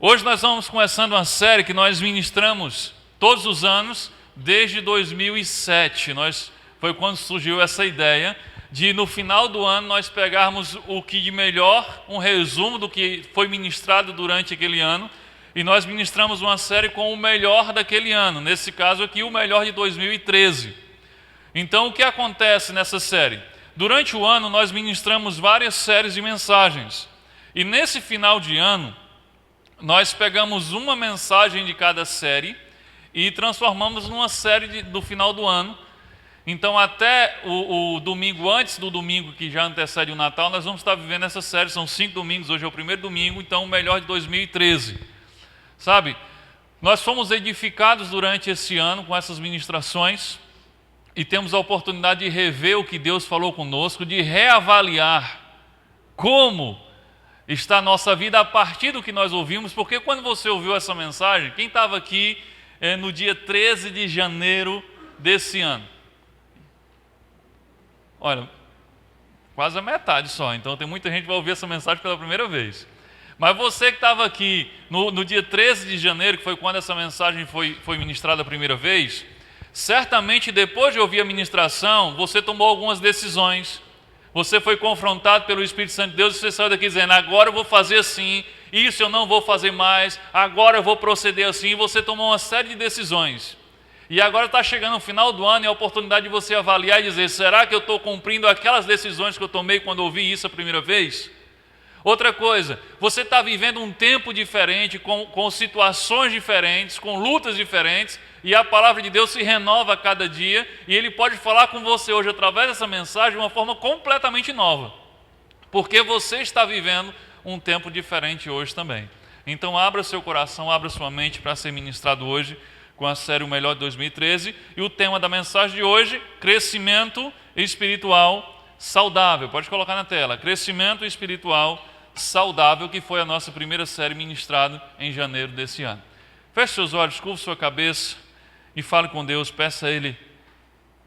Hoje nós vamos começando uma série que nós ministramos todos os anos desde 2007. Foi quando surgiu essa ideia de no final do ano nós pegarmos o que de melhor, um resumo do que foi ministrado durante aquele ano, e nós ministramos uma série com o melhor daquele ano, nesse caso aqui o melhor de 2013. Então o que acontece nessa série? Durante o ano nós ministramos várias séries de mensagens, e nesse final de ano nós pegamos uma mensagem de cada série e transformamos numa série do final do ano. Então até o domingo, antes do domingo que já antecede o Natal, nós vamos estar vivendo essa série. São 5 domingos, hoje é o primeiro domingo, então o melhor de 2013. Sabe, nós fomos edificados durante esse ano com essas ministrações e temos a oportunidade de rever o que Deus falou conosco, de reavaliar como está a nossa vida a partir do que nós ouvimos, porque quando você ouviu essa mensagem, quem estava aqui no dia 13 de janeiro desse ano? Olha, quase a metade só, então tem muita gente que vai ouvir essa mensagem pela primeira vez. Mas você que estava aqui no dia 13 de janeiro, que foi quando essa mensagem foi ministrada a primeira vez, certamente depois de ouvir a ministração, você tomou algumas decisões. Você foi confrontado pelo Espírito Santo de Deus e você saiu daqui dizendo: agora eu vou fazer assim, isso eu não vou fazer mais, agora eu vou proceder assim. E você tomou uma série de decisões. E agora está chegando o final do ano e a oportunidade de você avaliar e dizer: será que eu estou cumprindo aquelas decisões que eu tomei quando ouvi isso a primeira vez? Outra coisa, você está vivendo um tempo diferente, com situações diferentes, com lutas diferentes, e a palavra de Deus se renova a cada dia, e Ele pode falar com você hoje através dessa mensagem de uma forma completamente nova, porque você está vivendo um tempo diferente hoje também. Então abra seu coração, abra sua mente para ser ministrado hoje com a série O Melhor de 2013, e o tema da mensagem de hoje: crescimento espiritual saudável. Pode colocar na tela: crescimento espiritual saudável, que foi a nossa primeira série ministrada em janeiro desse ano. Feche seus olhos, curva sua cabeça e fale com Deus. Peça a Ele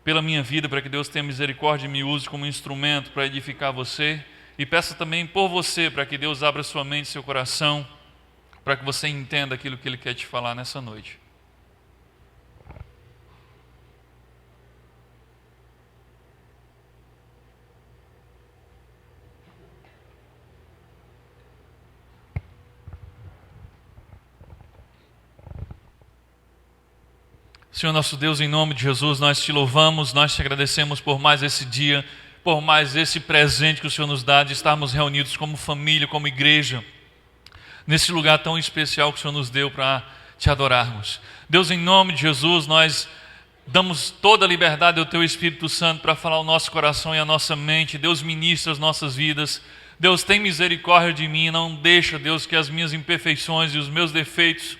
pela minha vida, para que Deus tenha misericórdia e me use como instrumento para edificar você, e peça também por você, para que Deus abra sua mente e seu coração, para que você entenda aquilo que Ele quer te falar nessa noite. Senhor nosso Deus, em nome de Jesus, nós te louvamos, nós te agradecemos por mais esse dia, por mais esse presente que o Senhor nos dá de estarmos reunidos como família, como igreja, nesse lugar tão especial que o Senhor nos deu para te adorarmos. Deus, em nome de Jesus, nós damos toda a liberdade ao Teu Espírito Santo para falar o nosso coração e a nossa mente. Deus, ministra as nossas vidas. Deus, tem misericórdia de mim, não deixa, Deus, que as minhas imperfeições e os meus defeitos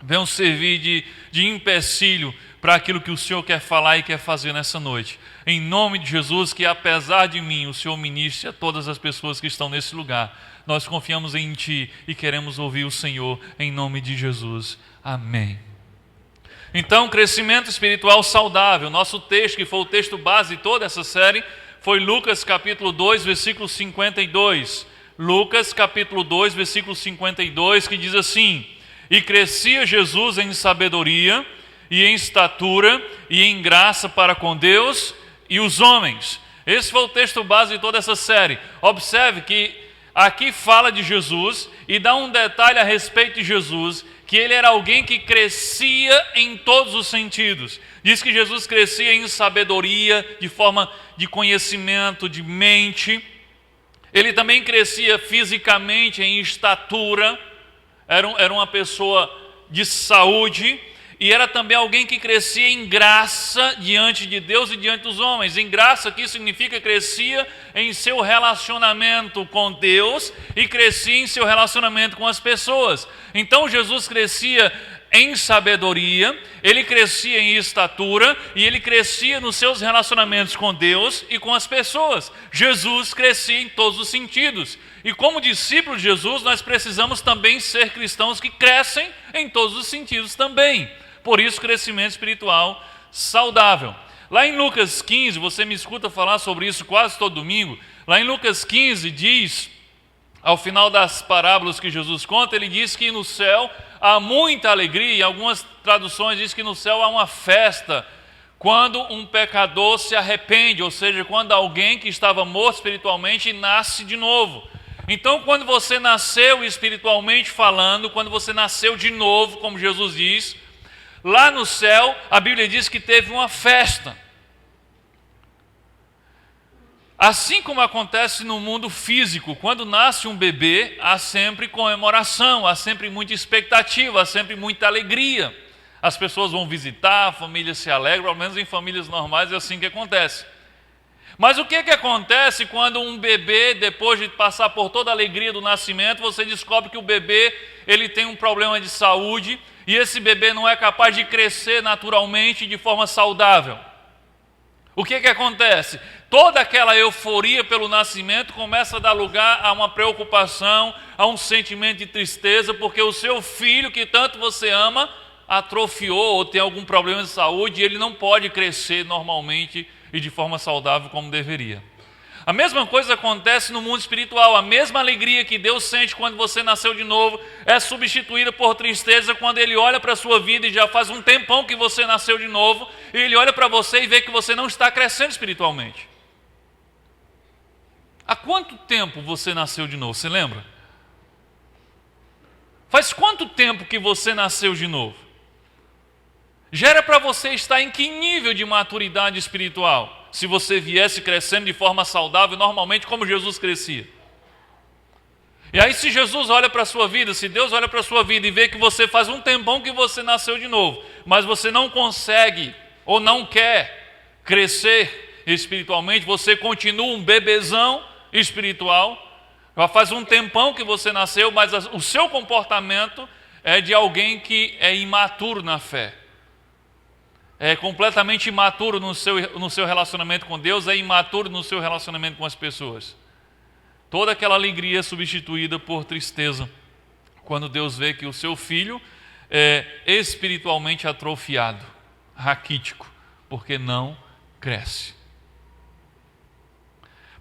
venham servir de empecilho para aquilo que o Senhor quer falar e quer fazer nessa noite. Em nome de Jesus, que apesar de mim, o Senhor ministre a todas as pessoas que estão nesse lugar. Nós confiamos em Ti e queremos ouvir o Senhor, em nome de Jesus. Amém. Então, crescimento espiritual saudável. Nosso texto, que foi o texto base de toda essa série, foi Lucas capítulo 2, versículo 52. Lucas capítulo 2, versículo 52, que diz assim: e crescia Jesus em sabedoria e em estatura e em graça para com Deus e os homens. Esse foi o texto base de toda essa série. Observe que aqui fala de Jesus e dá um detalhe a respeito de Jesus, que ele era alguém que crescia em todos os sentidos. Diz que Jesus crescia em sabedoria, de forma de conhecimento, de mente. Ele também crescia fisicamente em estatura. Era uma pessoa de saúde, e era também alguém que crescia em graça diante de Deus e diante dos homens. Em graça aqui significa crescia em seu relacionamento com Deus e crescia em seu relacionamento com as pessoas. Então Jesus crescia em sabedoria, ele crescia em estatura e ele crescia nos seus relacionamentos com Deus e com as pessoas. Jesus crescia em todos os sentidos. E como discípulos de Jesus, nós precisamos também ser cristãos que crescem em todos os sentidos também. Por isso, crescimento espiritual saudável. Lá em Lucas 15, você me escuta falar sobre isso quase todo domingo. Lá em Lucas 15 diz Ao final das parábolas que Jesus conta, ele diz que no céu há muita alegria, e algumas traduções diz que no céu há uma festa quando um pecador se arrepende, ou seja, quando alguém que estava morto espiritualmente nasce de novo. Então, quando você nasceu espiritualmente falando, quando você nasceu de novo, como Jesus diz, lá no céu, a Bíblia diz que teve uma festa. Assim como acontece no mundo físico, quando nasce um bebê, há sempre comemoração, há sempre muita expectativa, há sempre muita alegria. As pessoas vão visitar, a família se alegra, pelo menos em famílias normais é assim que acontece. Mas o que acontece quando um bebê, depois de passar por toda a alegria do nascimento, você descobre que o bebê ele tem um problema de saúde e esse bebê não é capaz de crescer naturalmente de forma saudável? O que acontece? Toda aquela euforia pelo nascimento começa a dar lugar a uma preocupação, a um sentimento de tristeza, porque o seu filho, que tanto você ama, atrofiou ou tem algum problema de saúde e ele não pode crescer normalmente e de forma saudável como deveria. A mesma coisa acontece no mundo espiritual. A mesma alegria que Deus sente quando você nasceu de novo é substituída por tristeza quando Ele olha para a sua vida e já faz um tempão que você nasceu de novo e Ele olha para você e vê que você não está crescendo espiritualmente. Há quanto tempo você nasceu de novo? Você lembra? Faz quanto tempo que você nasceu de novo? Já era para você estar em que nível de maturidade espiritual? Se você viesse crescendo de forma saudável, normalmente como Jesus crescia. E aí se Jesus olha para a sua vida, se Deus olha para a sua vida e vê que você faz um tempão que você nasceu de novo, mas você não consegue ou não quer crescer espiritualmente, você continua um bebezão espiritual, já faz um tempão que você nasceu, mas o seu comportamento é de alguém que é imaturo na fé. É completamente imaturo no seu relacionamento com Deus, é imaturo no seu relacionamento com as pessoas. Toda aquela alegria é substituída por tristeza, quando Deus vê que o seu filho é espiritualmente atrofiado, raquítico, porque não cresce.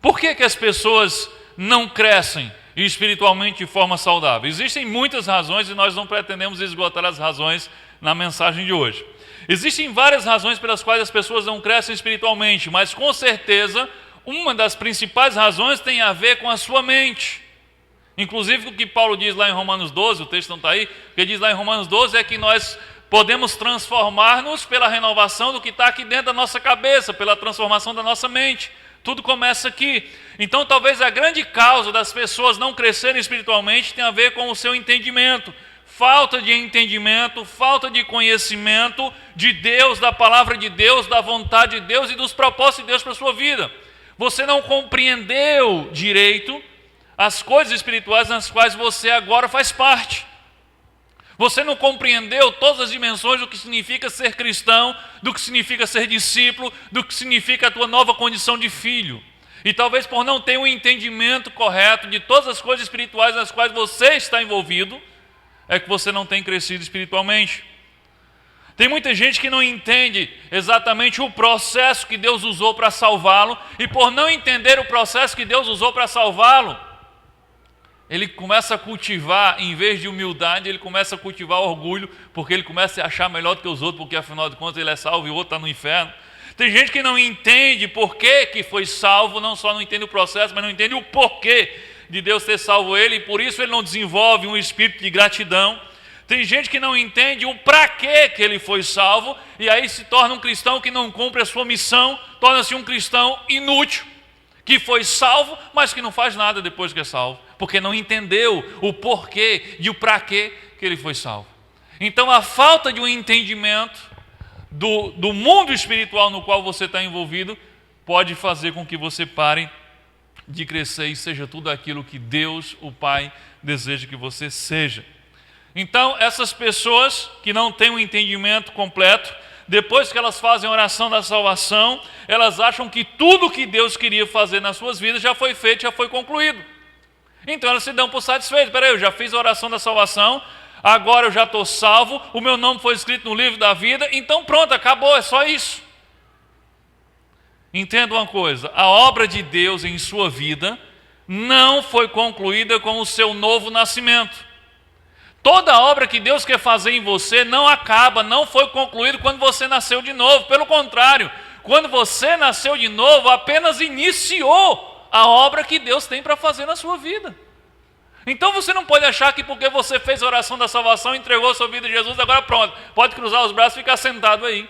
Por que as pessoas não crescem espiritualmente de forma saudável? Existem muitas razões e nós não pretendemos esgotar as razões na mensagem de hoje. Existem várias razões pelas quais as pessoas não crescem espiritualmente, mas com certeza uma das principais razões tem a ver com a sua mente. Inclusive o que Paulo diz lá em Romanos 12, o texto não está aí, o que diz lá em Romanos 12 é que nós podemos transformar-nos pela renovação do que está aqui dentro da nossa cabeça, pela transformação da nossa mente. Tudo começa aqui. Então talvez a grande causa das pessoas não crescerem espiritualmente tenha a ver com o seu entendimento. Falta de entendimento, falta de conhecimento de Deus, da palavra de Deus, da vontade de Deus e dos propósitos de Deus para a sua vida. Você não compreendeu direito as coisas espirituais nas quais você agora faz parte. Você não compreendeu todas as dimensões do que significa ser cristão, do que significa ser discípulo, do que significa a tua nova condição de filho. E talvez por não ter um entendimento correto de todas as coisas espirituais nas quais você está envolvido, é que você não tem crescido espiritualmente. Tem muita gente que não entende exatamente o processo que Deus usou para salvá-lo, e por não entender o processo que Deus usou para salvá-lo, ele começa a cultivar, em vez de humildade, ele começa a cultivar orgulho, porque ele começa a achar melhor do que os outros, porque afinal de contas ele é salvo e o outro está no inferno. Tem gente que não entende por que foi salvo, não só não entende o processo, mas não entende o porquê de Deus ter salvo ele, e por isso ele não desenvolve um espírito de gratidão. Tem gente que não entende o para que ele foi salvo, e aí se torna um cristão que não cumpre a sua missão, torna-se um cristão inútil, que foi salvo, mas que não faz nada depois que é salvo, porque não entendeu o porquê e o para que ele foi salvo. Então a falta de um entendimento do mundo espiritual no qual você está envolvido pode fazer com que você pare de crescer e seja tudo aquilo que Deus, o Pai, deseja que você seja. Então, essas pessoas que não têm um entendimento completo, depois que elas fazem a oração da salvação, elas acham que tudo que Deus queria fazer nas suas vidas já foi feito, já foi concluído. Então elas se dão por satisfeitas. Espera aí, eu já fiz a oração da salvação, agora eu já estou salvo, o meu nome foi escrito no livro da vida, então pronto, acabou, é só isso. Entenda uma coisa, a obra de Deus em sua vida não foi concluída com o seu novo nascimento. Toda obra que Deus quer fazer em você não acaba, não foi concluída quando você nasceu de novo. Pelo contrário, quando você nasceu de novo, apenas iniciou a obra que Deus tem para fazer na sua vida. Então você não pode achar que porque você fez a oração da salvação, entregou a sua vida a Jesus, agora pronto, pode cruzar os braços e ficar sentado aí.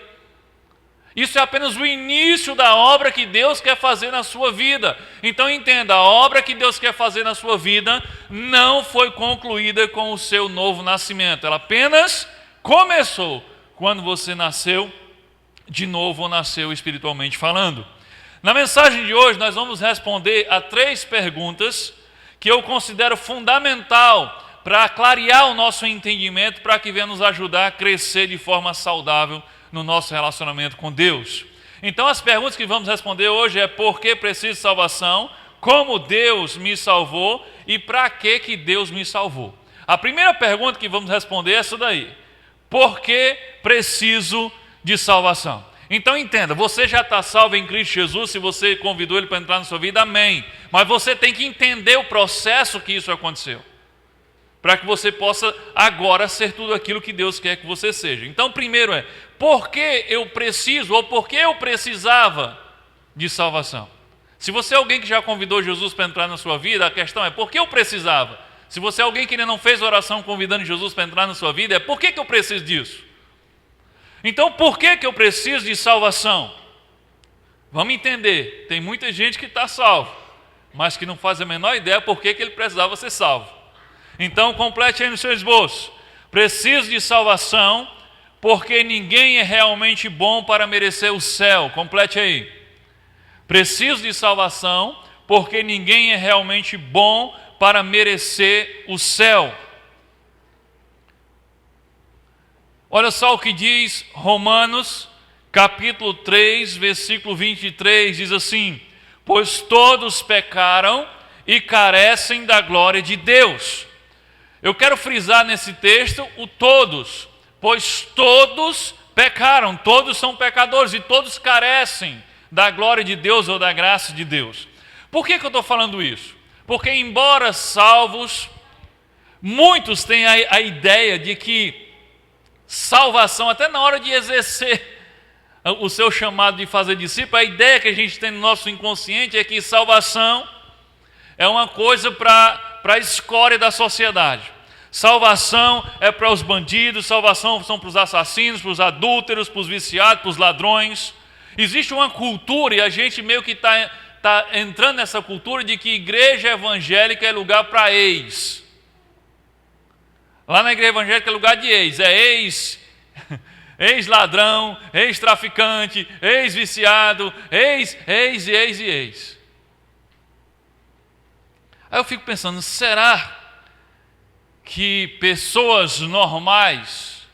Isso é apenas o início da obra que Deus quer fazer na sua vida. Então entenda, a obra que Deus quer fazer na sua vida não foi concluída com o seu novo nascimento. Ela apenas começou quando você nasceu de novo ou nasceu espiritualmente falando. Na mensagem de hoje nós vamos responder a 3 perguntas que eu considero fundamental para clarear o nosso entendimento, para que venha nos ajudar a crescer de forma saudável no nosso relacionamento com Deus. Então as perguntas que vamos responder hoje é: por que preciso de salvação? Como Deus me salvou? E para que Deus me salvou? A primeira pergunta que vamos responder é essa daí: por que preciso de salvação? Então entenda, você já está salvo em Cristo Jesus, se você convidou Ele para entrar na sua vida, amém. Mas você tem que entender o processo que isso aconteceu, para que você possa agora ser tudo aquilo que Deus quer que você seja. Então primeiro é: por que eu preciso, ou por que eu precisava de salvação? Se você é alguém que já convidou Jesus para entrar na sua vida, a questão é: por que eu precisava? Se você é alguém que ainda não fez oração convidando Jesus para entrar na sua vida, é: por que eu preciso disso? Então por que eu preciso de salvação? Vamos entender, tem muita gente que está salvo, mas que não faz a menor ideia por que ele precisava ser salvo. Então complete aí no seu esboço: preciso de salvação porque ninguém é realmente bom para merecer o céu. Complete aí: preciso de salvação porque ninguém é realmente bom para merecer o céu. Olha só o que diz Romanos capítulo 3, versículo 23, diz assim: pois todos pecaram e carecem da glória de Deus. Eu quero frisar nesse texto o todos, pois todos pecaram, todos são pecadores e todos carecem da glória de Deus ou da graça de Deus. Por que eu estou falando isso? Porque embora salvos, muitos têm a ideia de que salvação, até na hora de exercer o seu chamado de fazer discípulo, a ideia que a gente tem no nosso inconsciente é que salvação é uma coisa para a escória da sociedade. Salvação é para os bandidos, salvação são para os assassinos, para os adúlteros, para os viciados, para os ladrões. Existe uma cultura, e a gente meio que está entrando nessa cultura de que igreja evangélica é lugar para ex. Lá na igreja evangélica é lugar de ex, ex-ladrão, ex-traficante, ex-viciado, ex. Aí eu fico pensando, será que pessoas normais,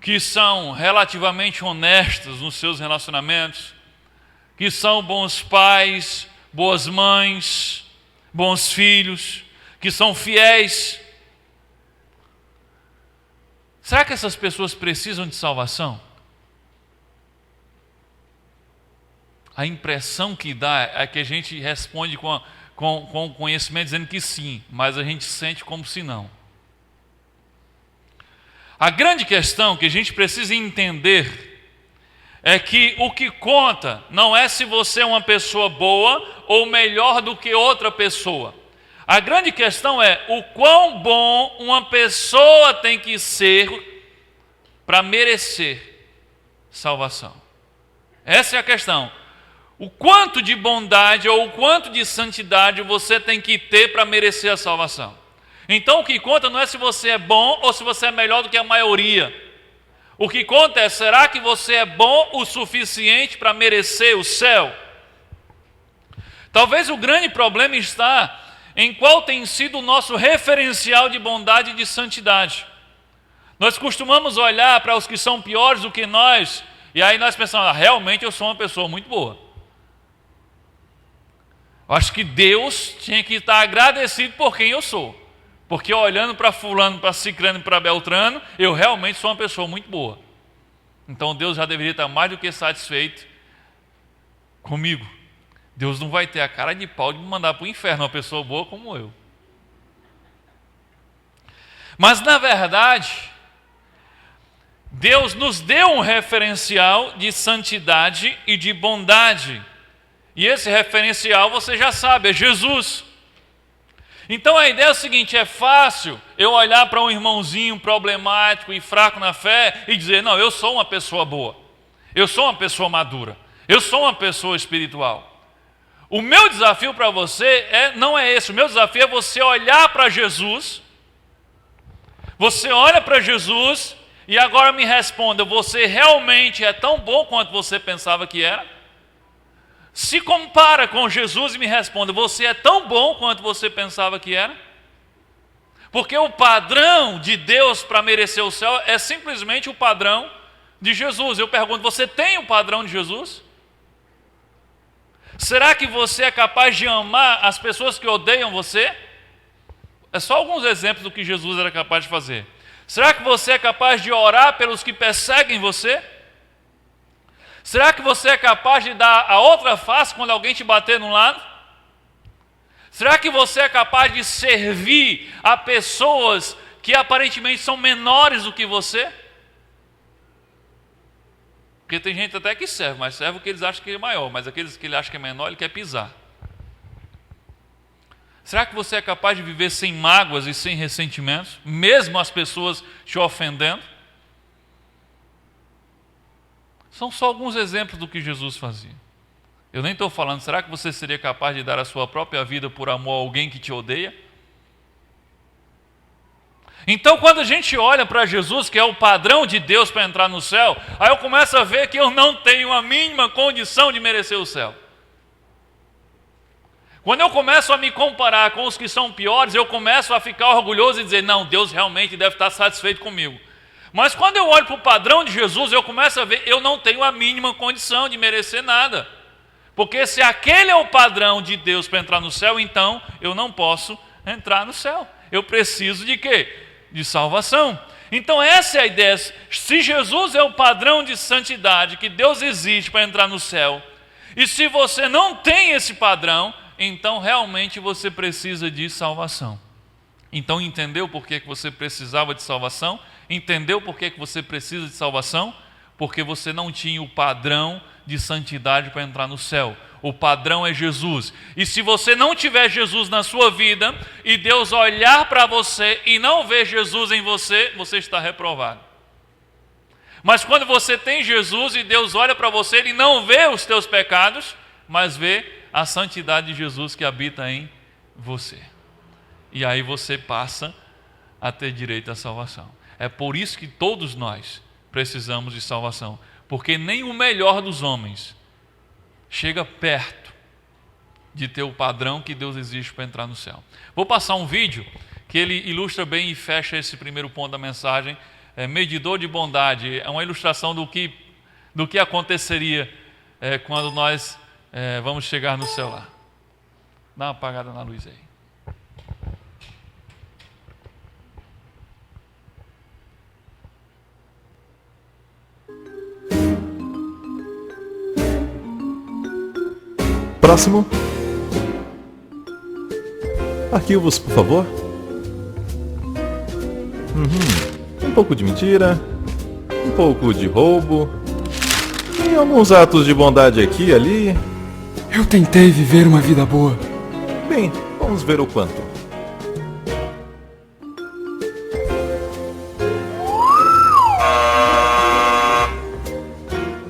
que são relativamente honestas nos seus relacionamentos, que são bons pais, boas mães, bons filhos, que são fiéis, será que essas pessoas precisam de salvação? A impressão que dá é que a gente responde com conhecimento dizendo que sim, mas a gente sente como se não. A grande questão que a gente precisa entender é que o que conta não é se você é uma pessoa boa ou melhor do que outra pessoa. A grande questão é o quão bom uma pessoa tem que ser para merecer salvação. Essa é a questão. O quanto de bondade ou o quanto de santidade você tem que ter para merecer a salvação. Então o que conta não é se você é bom ou se você é melhor do que a maioria. O que conta é, será que você é bom o suficiente para merecer o céu? Talvez o grande problema está em qual tem sido o nosso referencial de bondade e de santidade. Nós costumamos olhar para os que são piores do que nós, e aí nós pensamos, realmente eu sou uma pessoa muito boa. Eu acho que Deus tinha que estar agradecido por quem eu sou. Porque olhando para fulano, para ciclano e para beltrano, eu realmente sou uma pessoa muito boa. Então Deus já deveria estar mais do que satisfeito comigo. Deus não vai ter a cara de pau de me mandar para o inferno uma pessoa boa como eu. Mas, na verdade, Deus nos deu um referencial de santidade e de bondade. E esse referencial, você já sabe, é Jesus. Então a ideia é o seguinte: é fácil eu olhar para um irmãozinho problemático e fraco na fé e dizer, não, eu sou uma pessoa boa, eu sou uma pessoa madura, eu sou uma pessoa espiritual. O meu desafio para você não é esse. O meu desafio é você olhar para Jesus. Você olha para Jesus e agora me responda: você realmente é tão bom quanto você pensava que era? Se compara com Jesus e me responda: você é tão bom quanto você pensava que era? Porque o padrão de Deus para merecer o céu é simplesmente o padrão de Jesus. Eu pergunto: você tem o padrão de Jesus? Será que você é capaz de amar as pessoas que odeiam você? É só alguns exemplos do que Jesus era capaz de fazer. Será que você é capaz de orar pelos que perseguem você? Será que você é capaz de dar a outra face quando alguém te bater num lado? Será que você é capaz de servir a pessoas que aparentemente são menores do que você? Porque tem gente até que serve, mas serve o que eles acham que é maior, mas aqueles que ele acha que é menor, ele quer pisar. Será que você é capaz de viver sem mágoas e sem ressentimentos, mesmo as pessoas te ofendendo? São só alguns exemplos do que Jesus fazia. Eu nem estou falando, será que você seria capaz de dar a sua própria vida por amor a alguém que te odeia? Então, quando a gente olha para Jesus, que é o padrão de Deus para entrar no céu, aí eu começo a ver que eu não tenho a mínima condição de merecer o céu. Quando eu começo a me comparar com os que são piores, eu começo a ficar orgulhoso e dizer, não, Deus realmente deve estar satisfeito comigo. Mas quando eu olho para o padrão de Jesus, eu começo a ver, eu não tenho a mínima condição de merecer nada. Porque se aquele é o padrão de Deus para entrar no céu, então eu não posso entrar no céu. Eu preciso de quê? De salvação. Então essa é a ideia. Se Jesus é o padrão de santidade que Deus exige para entrar no céu, e se você não tem esse padrão, então realmente você precisa de salvação. Então entendeu por que você precisava de salvação? Entendeu por que você precisa de salvação? Porque você não tinha o padrão de santidade para entrar no céu. O padrão é Jesus. E se você não tiver Jesus na sua vida, e Deus olhar para você e não ver Jesus em você, você está reprovado. Mas quando você tem Jesus e Deus olha para você, Ele não vê os teus pecados, mas vê a santidade de Jesus que habita em você. E aí você passa a ter direito à salvação. É por isso que todos nós precisamos de salvação. Porque nem o melhor dos homens chega perto de ter o padrão que Deus exige para entrar no céu. Vou passar um vídeo que ele ilustra bem e fecha esse primeiro ponto da mensagem. Medidor de bondade. É uma ilustração do que aconteceria quando nós vamos chegar no céu lá. Dá uma apagada na luz aí. Próximo. Arquivos, por favor. Um pouco de mentira, um pouco de roubo, e alguns atos de bondade aqui e ali. Eu tentei viver uma vida boa. Bem, vamos ver o quanto.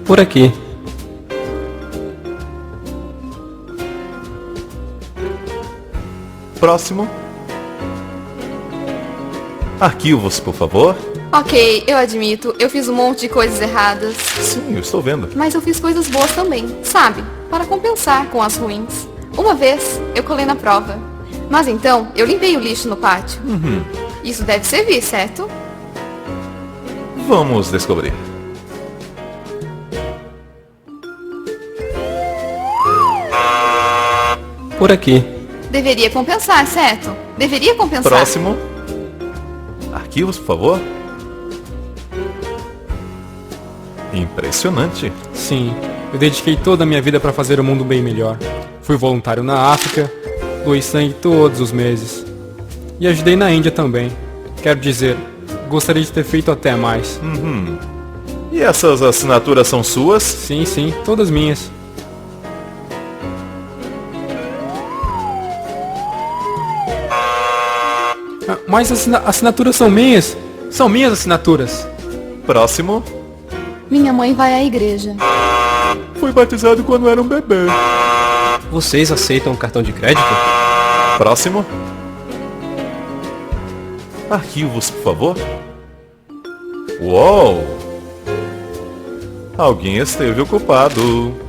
Por aqui. Próximo. Arquivos, por favor. Ok, eu admito, eu fiz um monte de coisas erradas. Sim, eu estou vendo. Mas eu fiz coisas boas também, sabe? Para compensar com as ruins. Uma vez, eu colei na prova. Mas então, eu limpei o lixo no pátio. Isso deve servir, certo? Vamos descobrir. Por aqui. Deveria compensar, certo? Deveria compensar. Próximo. Arquivos, por favor. Impressionante. Sim, eu dediquei toda a minha vida para fazer o mundo bem melhor. Fui voluntário na África, doei sangue todos os meses. E ajudei na Índia também. Quero dizer, gostaria de ter feito até mais. E essas assinaturas são suas? Sim, todas minhas. Mas assinaturas são minhas. São minhas assinaturas. Próximo. Minha mãe vai à igreja. Fui batizado quando era um bebê. Vocês aceitam cartão de crédito? Próximo. Arquivos, por favor. Uou! Alguém esteve ocupado.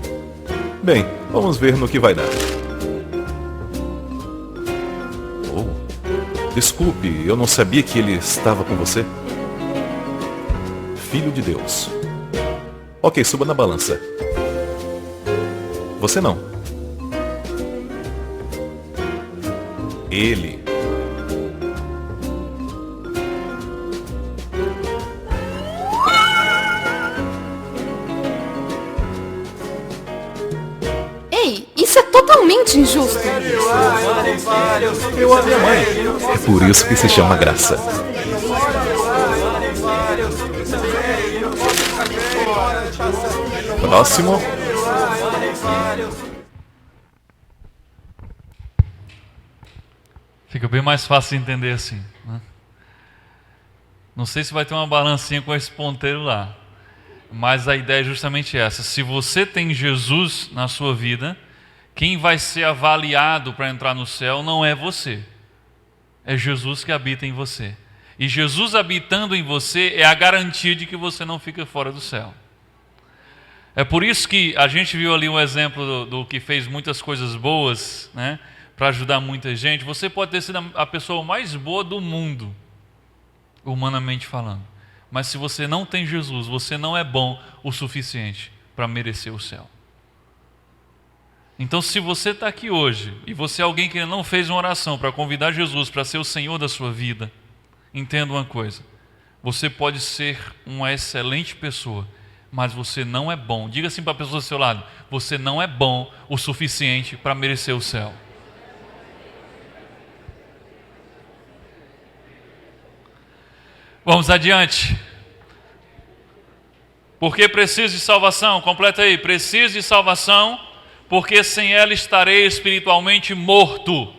Bem, vamos ver no que vai dar. Desculpe, eu não sabia que ele estava com você. Filho de Deus. Ok, suba na balança. Você não. Ele. Ei, isso é totalmente injusto. Eu a minha mãe. É por isso que se chama graça. Próximo. Fica bem mais fácil de entender assim, né? Não sei se vai ter uma balancinha com esse ponteiro lá, mas a ideia é justamente essa. Se você tem Jesus na sua vida, quem vai ser avaliado para entrar no céu não é você. É Jesus que habita em você. E Jesus habitando em você é a garantia de que você não fica fora do céu. É por isso que a gente viu ali um exemplo do que fez muitas coisas boas, né, para ajudar muita gente. Você pode ter sido a pessoa mais boa do mundo, humanamente falando. Mas se você não tem Jesus, você não é bom o suficiente para merecer o céu. Então, se você está aqui hoje e você é alguém que não fez uma oração para convidar Jesus para ser o Senhor da sua vida, entenda uma coisa: você pode ser uma excelente pessoa, mas você não é bom. Diga assim para a pessoa do seu lado: você não é bom o suficiente para merecer o céu. Vamos adiante. Porque preciso de salvação? Completa aí. Preciso de salvação, porque sem ela estarei espiritualmente morto.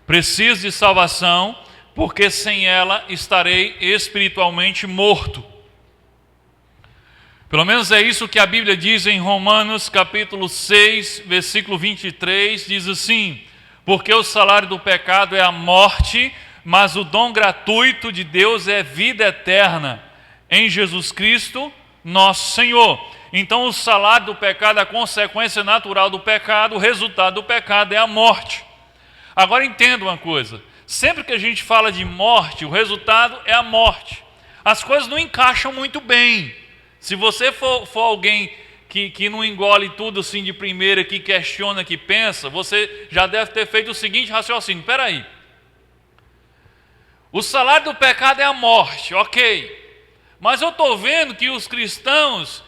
Preciso de salvação, porque sem ela estarei espiritualmente morto. Pelo menos é isso que a Bíblia diz em Romanos capítulo 6, versículo 23, diz assim: porque o salário do pecado é a morte, mas o dom gratuito de Deus é vida eterna, em Jesus Cristo, nosso Senhor. Então o salário do pecado, a consequência natural do pecado, o resultado do pecado é a morte. Agora entenda uma coisa: sempre que a gente fala de morte, o resultado é a morte. As coisas não encaixam muito bem. Se você for alguém que não engole tudo assim de primeira, que questiona, que pensa, você já deve ter feito o seguinte raciocínio: espera aí, o salário do pecado é a morte, ok, mas eu estou vendo que os cristãos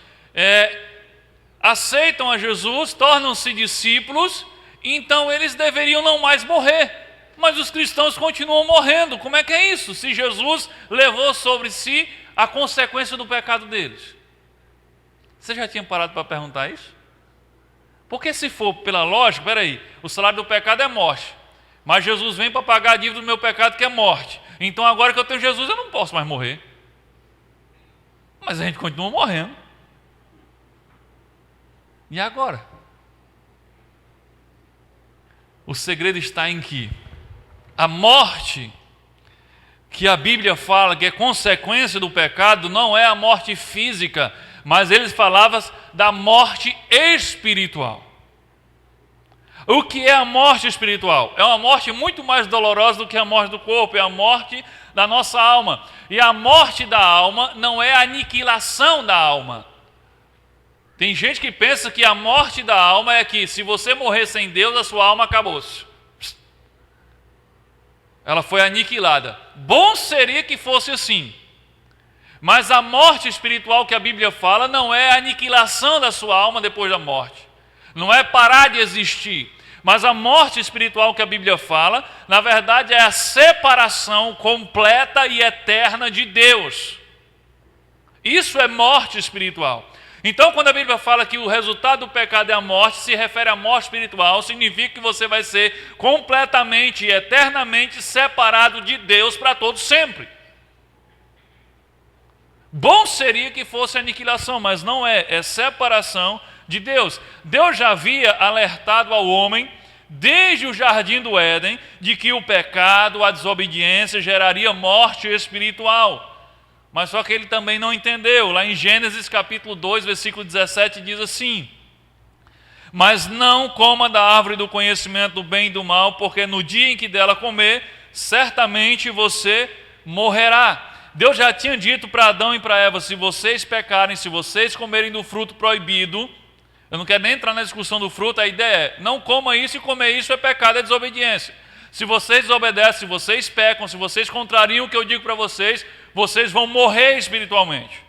aceitam a Jesus, tornam-se discípulos, então eles deveriam não mais morrer, mas os cristãos continuam morrendo. Como é que é isso? Se Jesus levou sobre si a consequência do pecado deles. Você já tinha parado para perguntar isso? Porque se for pela lógica, espera aí, o salário do pecado é morte, mas Jesus vem para pagar a dívida do meu pecado, que é morte. Então agora que eu tenho Jesus, eu não posso mais morrer. Mas a gente continua morrendo. E agora? O segredo está em que a morte que a Bíblia fala que é consequência do pecado não é a morte física, mas eles falavam da morte espiritual. O que é a morte espiritual? É uma morte muito mais dolorosa do que a morte do corpo, é a morte da nossa alma. E a morte da alma não é a aniquilação da alma. Tem gente que pensa que a morte da alma é que se você morrer sem Deus, a sua alma acabou-se. Ela foi aniquilada. Bom seria que fosse assim. Mas a morte espiritual que a Bíblia fala não é a aniquilação da sua alma depois da morte. não é parar de existir. Mas a morte espiritual que a Bíblia fala, na verdade é a separação completa e eterna de Deus. Isso é morte espiritual. Então, quando a Bíblia fala que o resultado do pecado é a morte, se refere à morte espiritual, significa que você vai ser completamente e eternamente separado de Deus para todo sempre. Bom seria que fosse aniquilação, mas não é, é separação de Deus. Deus já havia alertado ao homem, desde o jardim do Éden, de que o pecado, a desobediência geraria morte espiritual. Mas só que ele também não entendeu. Lá em Gênesis capítulo 2, versículo 17, diz assim: mas não coma da árvore do conhecimento do bem e do mal, porque no dia em que dela comer, certamente você morrerá. Deus já tinha dito para Adão e para Eva: se vocês pecarem, se vocês comerem do fruto proibido, eu não quero nem entrar na discussão do fruto, a ideia é, não coma isso, e comer isso é pecado, é desobediência. Se vocês desobedecem, se vocês pecam, se vocês contrariam o que eu digo para vocês, vocês vão morrer espiritualmente.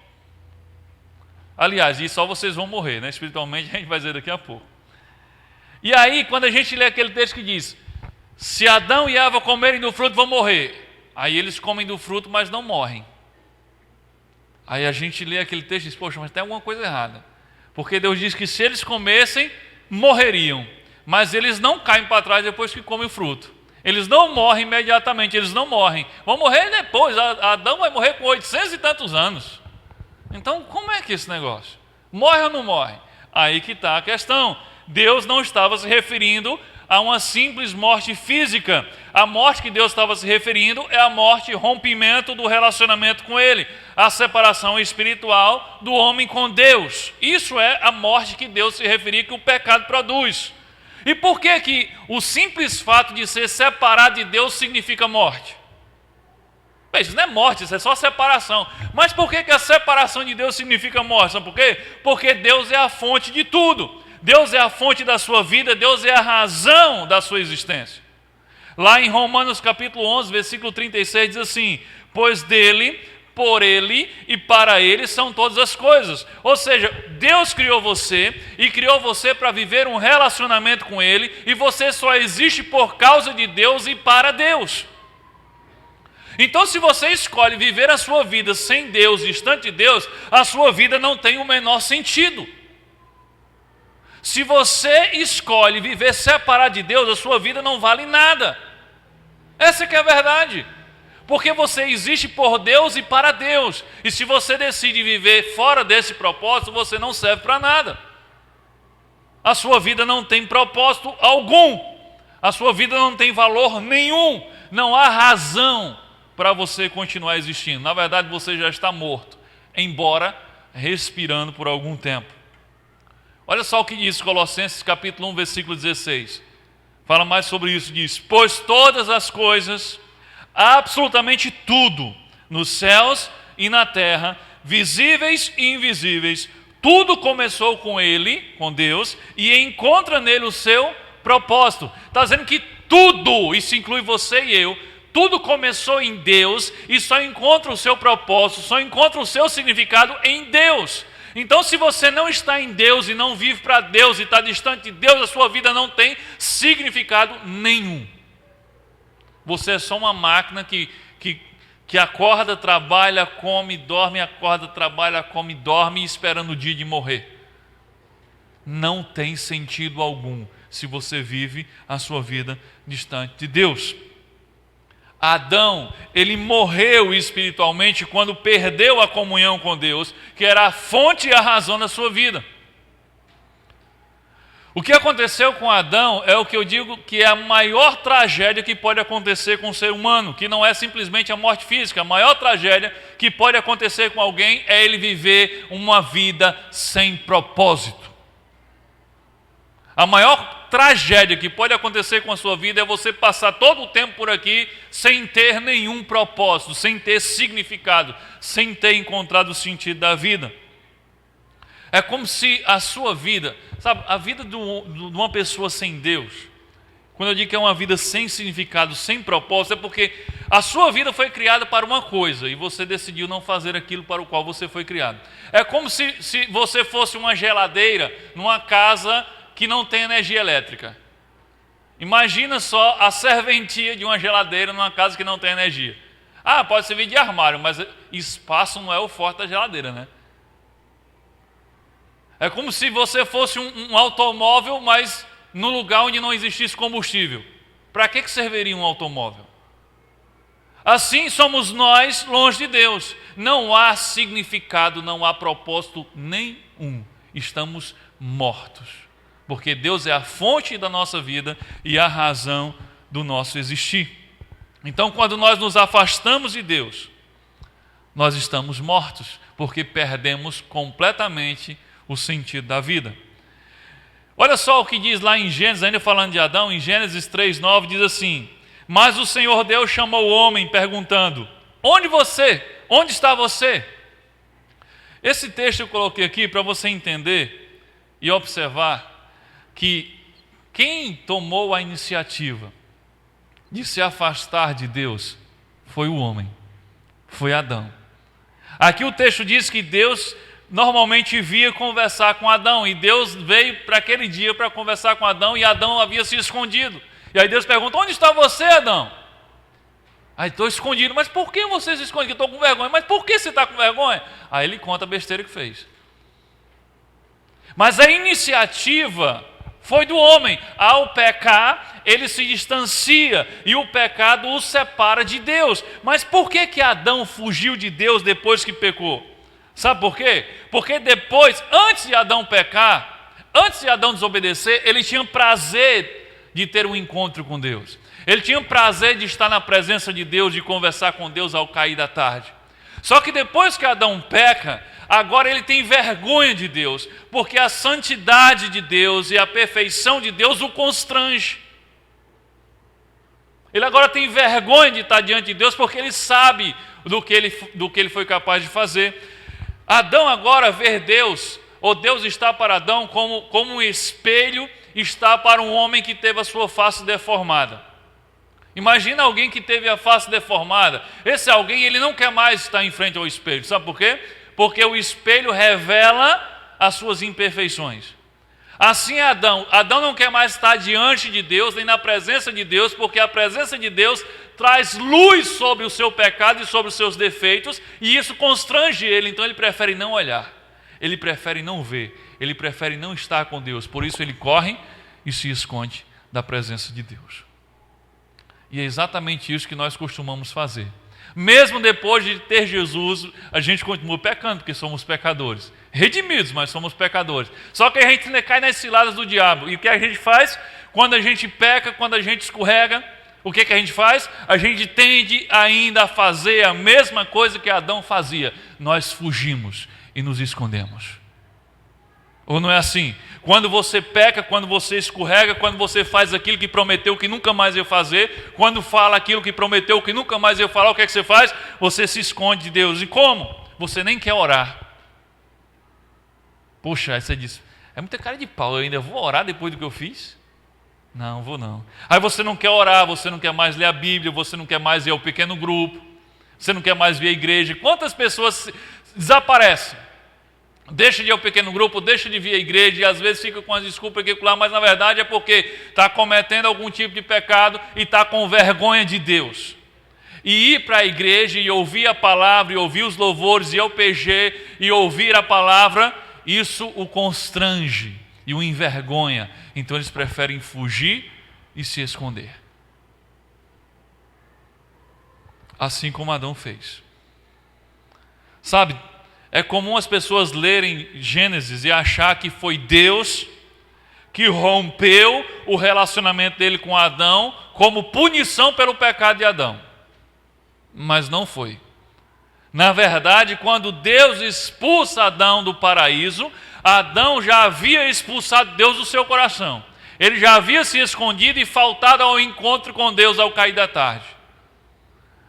Aliás, e só vocês vão morrer, né? Espiritualmente a gente vai dizer daqui a pouco. E aí, quando a gente lê aquele texto que diz, se Adão e Eva comerem do fruto, vão morrer. Aí eles comem do fruto, mas não morrem. Aí a gente lê aquele texto e diz, poxa, mas tem alguma coisa errada. Porque Deus diz que se eles comessem, morreriam. Mas eles não caem para trás depois que comem o fruto. Eles não morrem imediatamente, eles não morrem. Vão morrer depois. Adão vai morrer com 800 e tantos anos. Então, como é que é esse negócio? Morre ou não morre? Aí que está a questão. Deus não estava se referindo a uma simples morte física. A morte que Deus estava se referindo é a morte, rompimento do relacionamento com Ele. A separação espiritual do homem com Deus. Isso é a morte que Deus se referia que o pecado produz. E por que que o simples fato de ser separado de Deus significa morte? Bem, isso não é morte, isso é só separação. Mas por que que a separação de Deus significa morte? Sabe por quê? Porque Deus é a fonte de tudo. Deus é a fonte da sua vida, Deus é a razão da sua existência. Lá em Romanos capítulo 11, versículo 36, diz assim, pois dele, por ele e para ele são todas as coisas. Ou seja, Deus criou você e criou você para viver um relacionamento com Ele, e você só existe por causa de Deus e para Deus. Então, se você escolhe viver a sua vida sem Deus, distante de Deus, a sua vida não tem o menor sentido. Se você escolhe viver separado de Deus, a sua vida não vale nada. Essa que é a verdade. Porque você existe por Deus e para Deus. E se você decide viver fora desse propósito, você não serve para nada. A sua vida não tem propósito algum. A sua vida não tem valor nenhum. Não há razão para você continuar existindo. Na verdade, você já está morto, embora respirando por algum tempo. Olha só o que diz Colossenses capítulo 1, versículo 16. Fala mais sobre isso, diz, pois todas as coisas, absolutamente tudo, nos céus e na terra, visíveis e invisíveis, tudo começou com Ele, com Deus, e encontra nele o seu propósito. Está dizendo que tudo, isso inclui você e eu, tudo começou em Deus e só encontra o seu propósito, só encontra o seu significado em Deus. Então, se você não está em Deus e não vive para Deus e está distante de Deus, a sua vida não tem significado nenhum. Você é só uma máquina que acorda, trabalha, come, dorme, acorda, trabalha, come, dorme, esperando o dia de morrer. Não tem sentido algum se você vive a sua vida distante de Deus. Adão, ele morreu espiritualmente quando perdeu a comunhão com Deus, que era a fonte e a razão da sua vida. O que aconteceu com Adão é o que eu digo que é a maior tragédia que pode acontecer com o ser humano, que não é simplesmente a morte física. A maior tragédia que pode acontecer com alguém é ele viver uma vida sem propósito. A maior tragédia que pode acontecer com a sua vida é você passar todo o tempo por aqui sem ter nenhum propósito, sem ter significado, sem ter encontrado o sentido da vida. É como se a sua vida, sabe, a vida de uma pessoa sem Deus, quando eu digo que é uma vida sem significado, sem propósito, é porque a sua vida foi criada para uma coisa e você decidiu não fazer aquilo para o qual você foi criado. É como se você fosse uma geladeira numa casa que não tem energia elétrica. Imagina só a serventia de uma geladeira numa casa que não tem energia. Ah, pode servir de armário, mas espaço não é o forte da geladeira, né? É como se você fosse um automóvel, mas no lugar onde não existisse combustível. Para que serviria um automóvel? Assim somos nós longe de Deus. Não há significado, não há propósito nenhum. Estamos mortos. Porque Deus é a fonte da nossa vida e a razão do nosso existir. Então, quando nós nos afastamos de Deus, nós estamos mortos, porque perdemos completamente o sentido da vida. Olha só o que diz lá em Gênesis, ainda falando de Adão, em Gênesis 3:9 diz assim: mas o Senhor Deus chamou o homem perguntando: onde está você? Esse texto eu coloquei aqui para você entender e observar que quem tomou a iniciativa de se afastar de Deus foi o homem, foi Adão. Aqui o texto diz que Deus normalmente via conversar com Adão, e Deus veio para aquele dia para conversar com Adão, e Adão havia se escondido. E aí Deus pergunta: onde está você, Adão? Aí estou escondido. Mas por que você se esconde? Estou com vergonha. Mas por que você está com vergonha? Aí ele conta a besteira que fez. Mas a iniciativa foi do homem. Ao pecar, ele se distancia e o pecado o separa de Deus. Mas por que Adão fugiu de Deus depois que pecou? Sabe por quê? Porque depois, antes de Adão pecar, antes de Adão desobedecer, ele tinha prazer de ter um encontro com Deus. Ele tinha prazer de estar na presença de Deus, de conversar com Deus ao cair da tarde. Só que depois que Adão peca, agora ele tem vergonha de Deus, porque a santidade de Deus e a perfeição de Deus o constrange. Ele agora tem vergonha de estar diante de Deus, porque ele sabe do que ele foi capaz de fazer. Adão agora vê Deus, ou Deus está para Adão como um espelho está para um homem que teve a sua face deformada. Imagina alguém que teve a face deformada. Esse alguém, ele não quer mais estar em frente ao espelho. Sabe por quê? Porque o espelho revela as suas imperfeições. Assim é Adão. Adão não quer mais estar diante de Deus, nem na presença de Deus, porque a presença de Deus traz luz sobre o seu pecado e sobre os seus defeitos, e isso constrange ele. Então ele prefere não olhar, ele prefere não ver, ele prefere não estar com Deus. Por isso ele corre e se esconde da presença de Deus. E é exatamente isso que nós costumamos fazer. Mesmo depois de ter Jesus, a gente continua pecando, porque somos pecadores. Redimidos, mas somos pecadores. Só que a gente cai nas ciladas do diabo. E o que a gente faz? Quando a gente peca, quando a gente escorrega, o que a gente faz? A gente tende ainda a fazer a mesma coisa que Adão fazia. Nós fugimos e nos escondemos. Ou não é assim? Quando você peca, quando você escorrega, quando você faz aquilo que prometeu que nunca mais ia fazer, quando fala aquilo que prometeu que nunca mais ia falar, o que é que você faz? Você se esconde de Deus. E como? Você nem quer orar. Poxa, aí você diz: é muita cara de pau, eu ainda vou orar depois do que eu fiz? Não, vou não. Aí você não quer orar, você não quer mais ler a Bíblia, você não quer mais ir ao pequeno grupo, você não quer mais vir à igreja. Quantas pessoas desaparecem? Deixa de ir ao pequeno grupo, deixa de vir à igreja, e às vezes fica com as desculpas aqui lá, mas na verdade é porque está cometendo algum tipo de pecado e está com vergonha de Deus. E ir para a igreja e ouvir a palavra, e ouvir os louvores, e ao PG, e ouvir a palavra, isso o constrange e o envergonha. Então eles preferem fugir e se esconder. Assim como Adão fez. Sabe, é comum as pessoas lerem Gênesis e achar que foi Deus que rompeu o relacionamento dele com Adão como punição pelo pecado de Adão. Mas não foi. Na verdade, quando Deus expulsa Adão do paraíso, Adão já havia expulsado Deus do seu coração. Ele já havia se escondido e faltado ao encontro com Deus ao cair da tarde.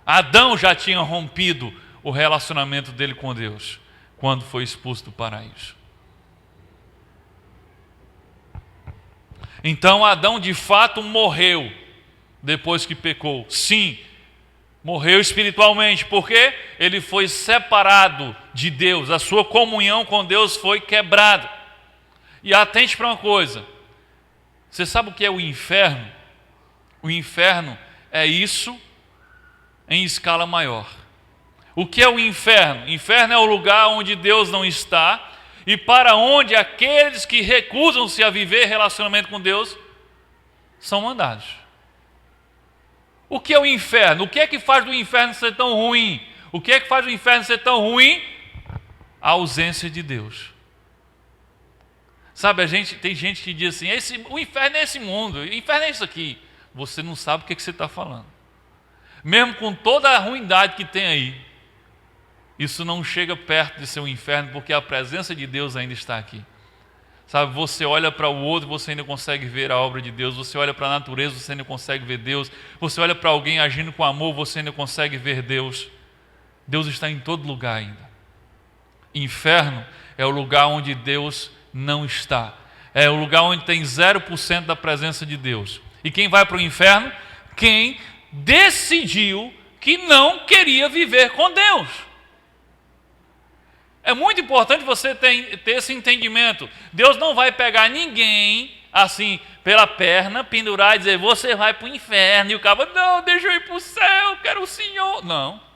Adão já tinha rompido o relacionamento dele com Deus quando foi expulso do paraíso. Então Adão de fato morreu depois que pecou. Sim, morreu espiritualmente, porque ele foi separado de Deus, a sua comunhão com Deus foi quebrada. E atente para uma coisa: Você sabe o que é o inferno? O inferno é isso em escala maior. O que é o inferno? O inferno é o lugar onde Deus não está e para onde aqueles que recusam-se a viver relacionamento com Deus são mandados. O que é o inferno? O que é que faz do inferno ser tão ruim? O que é que faz do inferno ser tão ruim? A ausência de Deus. Sabe, tem gente que diz assim, o inferno é esse mundo, o inferno é isso aqui. Você não sabe o que você está falando. Mesmo com toda a ruindade que tem aí, isso não chega perto de ser um inferno, porque a presença de Deus ainda está aqui. Sabe, você olha para o outro, você ainda consegue ver a obra de Deus. Você olha para a natureza, você ainda consegue ver Deus. Você olha para alguém agindo com amor, você ainda consegue ver Deus. Deus está em todo lugar ainda. Inferno é o lugar onde Deus não está. É o lugar onde tem 0% da presença de Deus. E quem vai para o inferno? Quem decidiu que não queria viver com Deus. É muito importante você ter esse entendimento. Deus não vai pegar ninguém assim pela perna, pendurar e dizer, você vai para o inferno. E o cara, não, deixa eu ir para o céu, eu quero o Senhor. Não.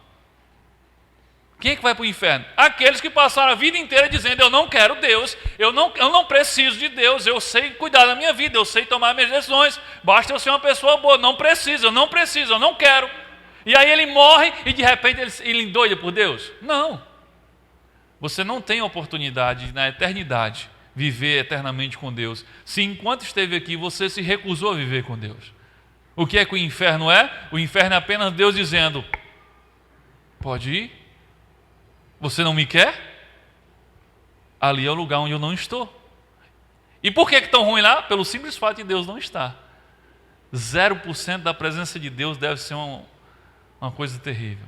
Quem é que vai para o inferno? Aqueles que passaram a vida inteira dizendo, eu não quero Deus, eu não preciso de Deus, eu sei cuidar da minha vida, eu sei tomar minhas decisões, basta eu ser uma pessoa boa, não preciso, eu não quero. E aí ele morre e de repente ele endoida por Deus? Não. Você não tem oportunidade de, na eternidade, viver eternamente com Deus, se enquanto esteve aqui você se recusou a viver com Deus. O que é que o inferno é? O inferno é apenas Deus dizendo, pode ir? Você não me quer? Ali é o lugar onde eu não estou. E por que é tão ruim lá? Pelo simples fato de Deus não estar. 0% da presença de Deus deve ser uma coisa terrível.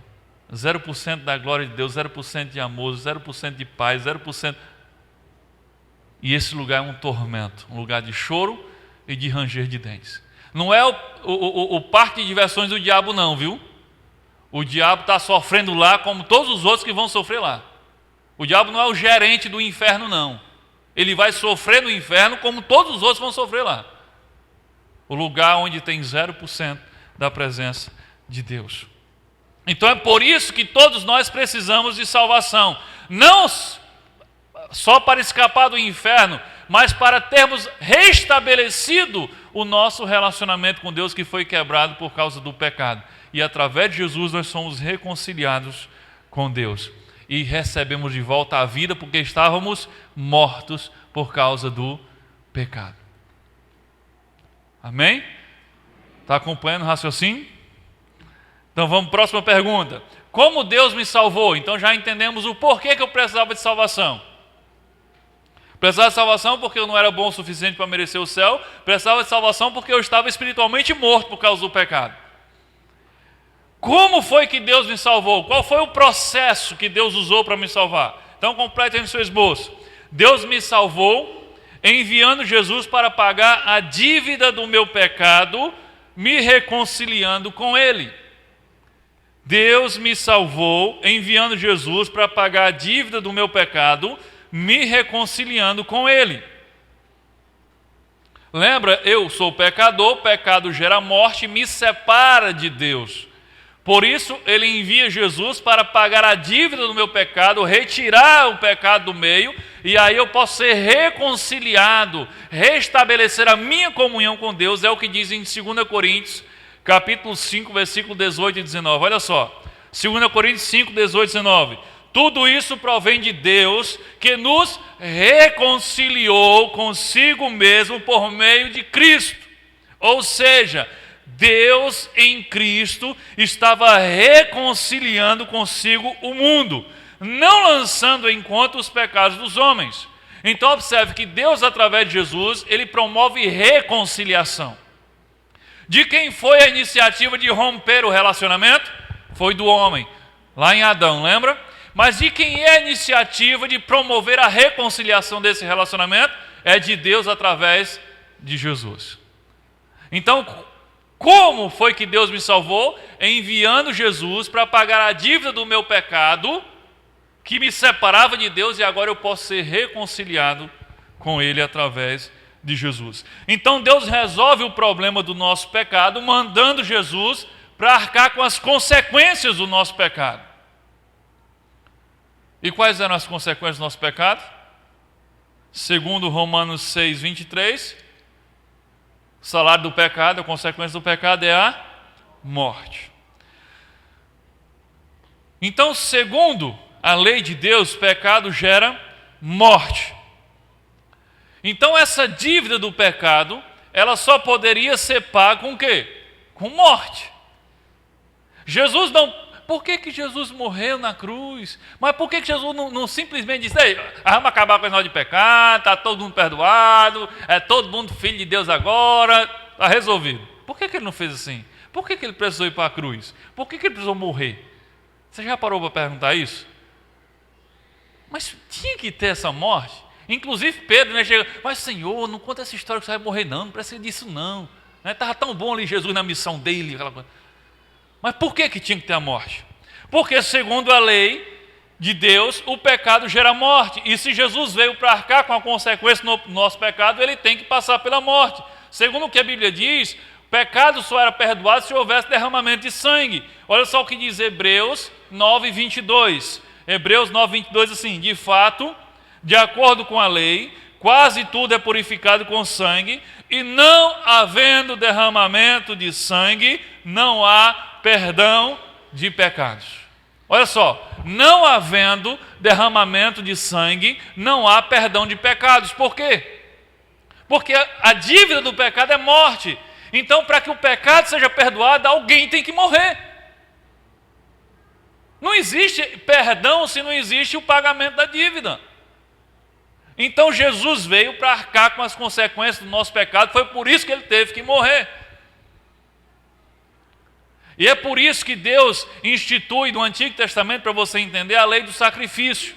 0% da glória de Deus, 0% de amor, 0% de paz, 0%. E esse lugar é um tormento, um lugar de choro e de ranger de dentes. Não é o parque de diversões do diabo não, viu? O diabo está sofrendo lá como todos os outros que vão sofrer lá. O diabo não é o gerente do inferno não. Ele vai sofrer no inferno como todos os outros vão sofrer lá. O lugar onde tem 0% da presença de Deus. Então é por isso que todos nós precisamos de salvação. Não só para escapar do inferno, mas para termos restabelecido o nosso relacionamento com Deus que foi quebrado por causa do pecado. E através de Jesus nós somos reconciliados com Deus. E recebemos de volta a vida porque estávamos mortos por causa do pecado. Amém? Está acompanhando o raciocínio? Então vamos, próxima pergunta. Como Deus me salvou? Então já entendemos o porquê que eu precisava de salvação. Precisava de salvação porque eu não era bom o suficiente para merecer o céu. Precisava de salvação porque eu estava espiritualmente morto por causa do pecado. Como foi que Deus me salvou? Qual foi o processo que Deus usou para me salvar? Então complete aí no seu esboço. Deus me salvou enviando Jesus para pagar a dívida do meu pecado, me reconciliando com Ele. Deus me salvou enviando Jesus para pagar a dívida do meu pecado, me reconciliando com Ele. Lembra, eu sou pecador, pecado gera morte, me separa de Deus. Por isso, Ele envia Jesus para pagar a dívida do meu pecado, retirar o pecado do meio, e aí eu posso ser reconciliado, restabelecer a minha comunhão com Deus, é o que diz em 2 Coríntios, capítulo 5, versículo 18 e 19. Olha só, 2 Coríntios 5, 18 e 19. Tudo isso provém de Deus, que nos reconciliou consigo mesmo por meio de Cristo. Ou seja, Deus em Cristo estava reconciliando consigo o mundo, não lançando em conta os pecados dos homens. Então observe que Deus, através de Jesus, Ele promove reconciliação. De quem foi a iniciativa de romper o relacionamento? Foi do homem, lá em Adão, lembra? Mas de quem é a iniciativa de promover a reconciliação desse relacionamento? É de Deus através de Jesus. Então, como foi que Deus me salvou? Enviando Jesus para pagar a dívida do meu pecado, que me separava de Deus, e agora eu posso ser reconciliado com Ele através de Jesus. Então Deus resolve o problema do nosso pecado, mandando Jesus para arcar com as consequências do nosso pecado. E quais eram as consequências do nosso pecado? Segundo Romanos 6, 23, o salário do pecado, a consequência do pecado é a morte. Então, segundo a lei de Deus, pecado gera morte. Então, essa dívida do pecado, ela só poderia ser paga com o quê? Com morte. Jesus não... Por que Jesus morreu na cruz? Mas por que Jesus não simplesmente disse: ei, vamos acabar com esse negócio de pecado, está todo mundo perdoado, é todo mundo filho de Deus agora, está resolvido? Por que ele não fez assim? Por que ele precisou ir para a cruz? Por que ele precisou morrer? Você já parou para perguntar isso? Mas tinha que ter essa morte. Inclusive Pedro, né, chega: mas Senhor, não conta essa história que você vai morrer não precisa disso não. Estava tão bom ali Jesus na missão dele, aquela coisa. Mas por que tinha que ter a morte? Porque segundo a lei de Deus, o pecado gera morte. E se Jesus veio para arcar com a consequência do nosso pecado, ele tem que passar pela morte. Segundo o que a Bíblia diz, o pecado só era perdoado se houvesse derramamento de sangue. Olha só o que diz Hebreus 9, 22. Hebreus 9, 22 assim: de fato, de acordo com a lei, quase tudo é purificado com sangue, e não havendo derramamento de sangue, não há perdão de pecados. Olha só, não havendo derramamento de sangue, não há perdão de pecados. Por quê? Porque a dívida do pecado é morte. Então, para que o pecado seja perdoado, alguém tem que morrer. Não existe perdão se não existe o pagamento da dívida. Então, Jesus veio para arcar com as consequências do nosso pecado, foi por isso que ele teve que morrer. E é por isso que Deus institui no Antigo Testamento, para você entender, a lei do sacrifício.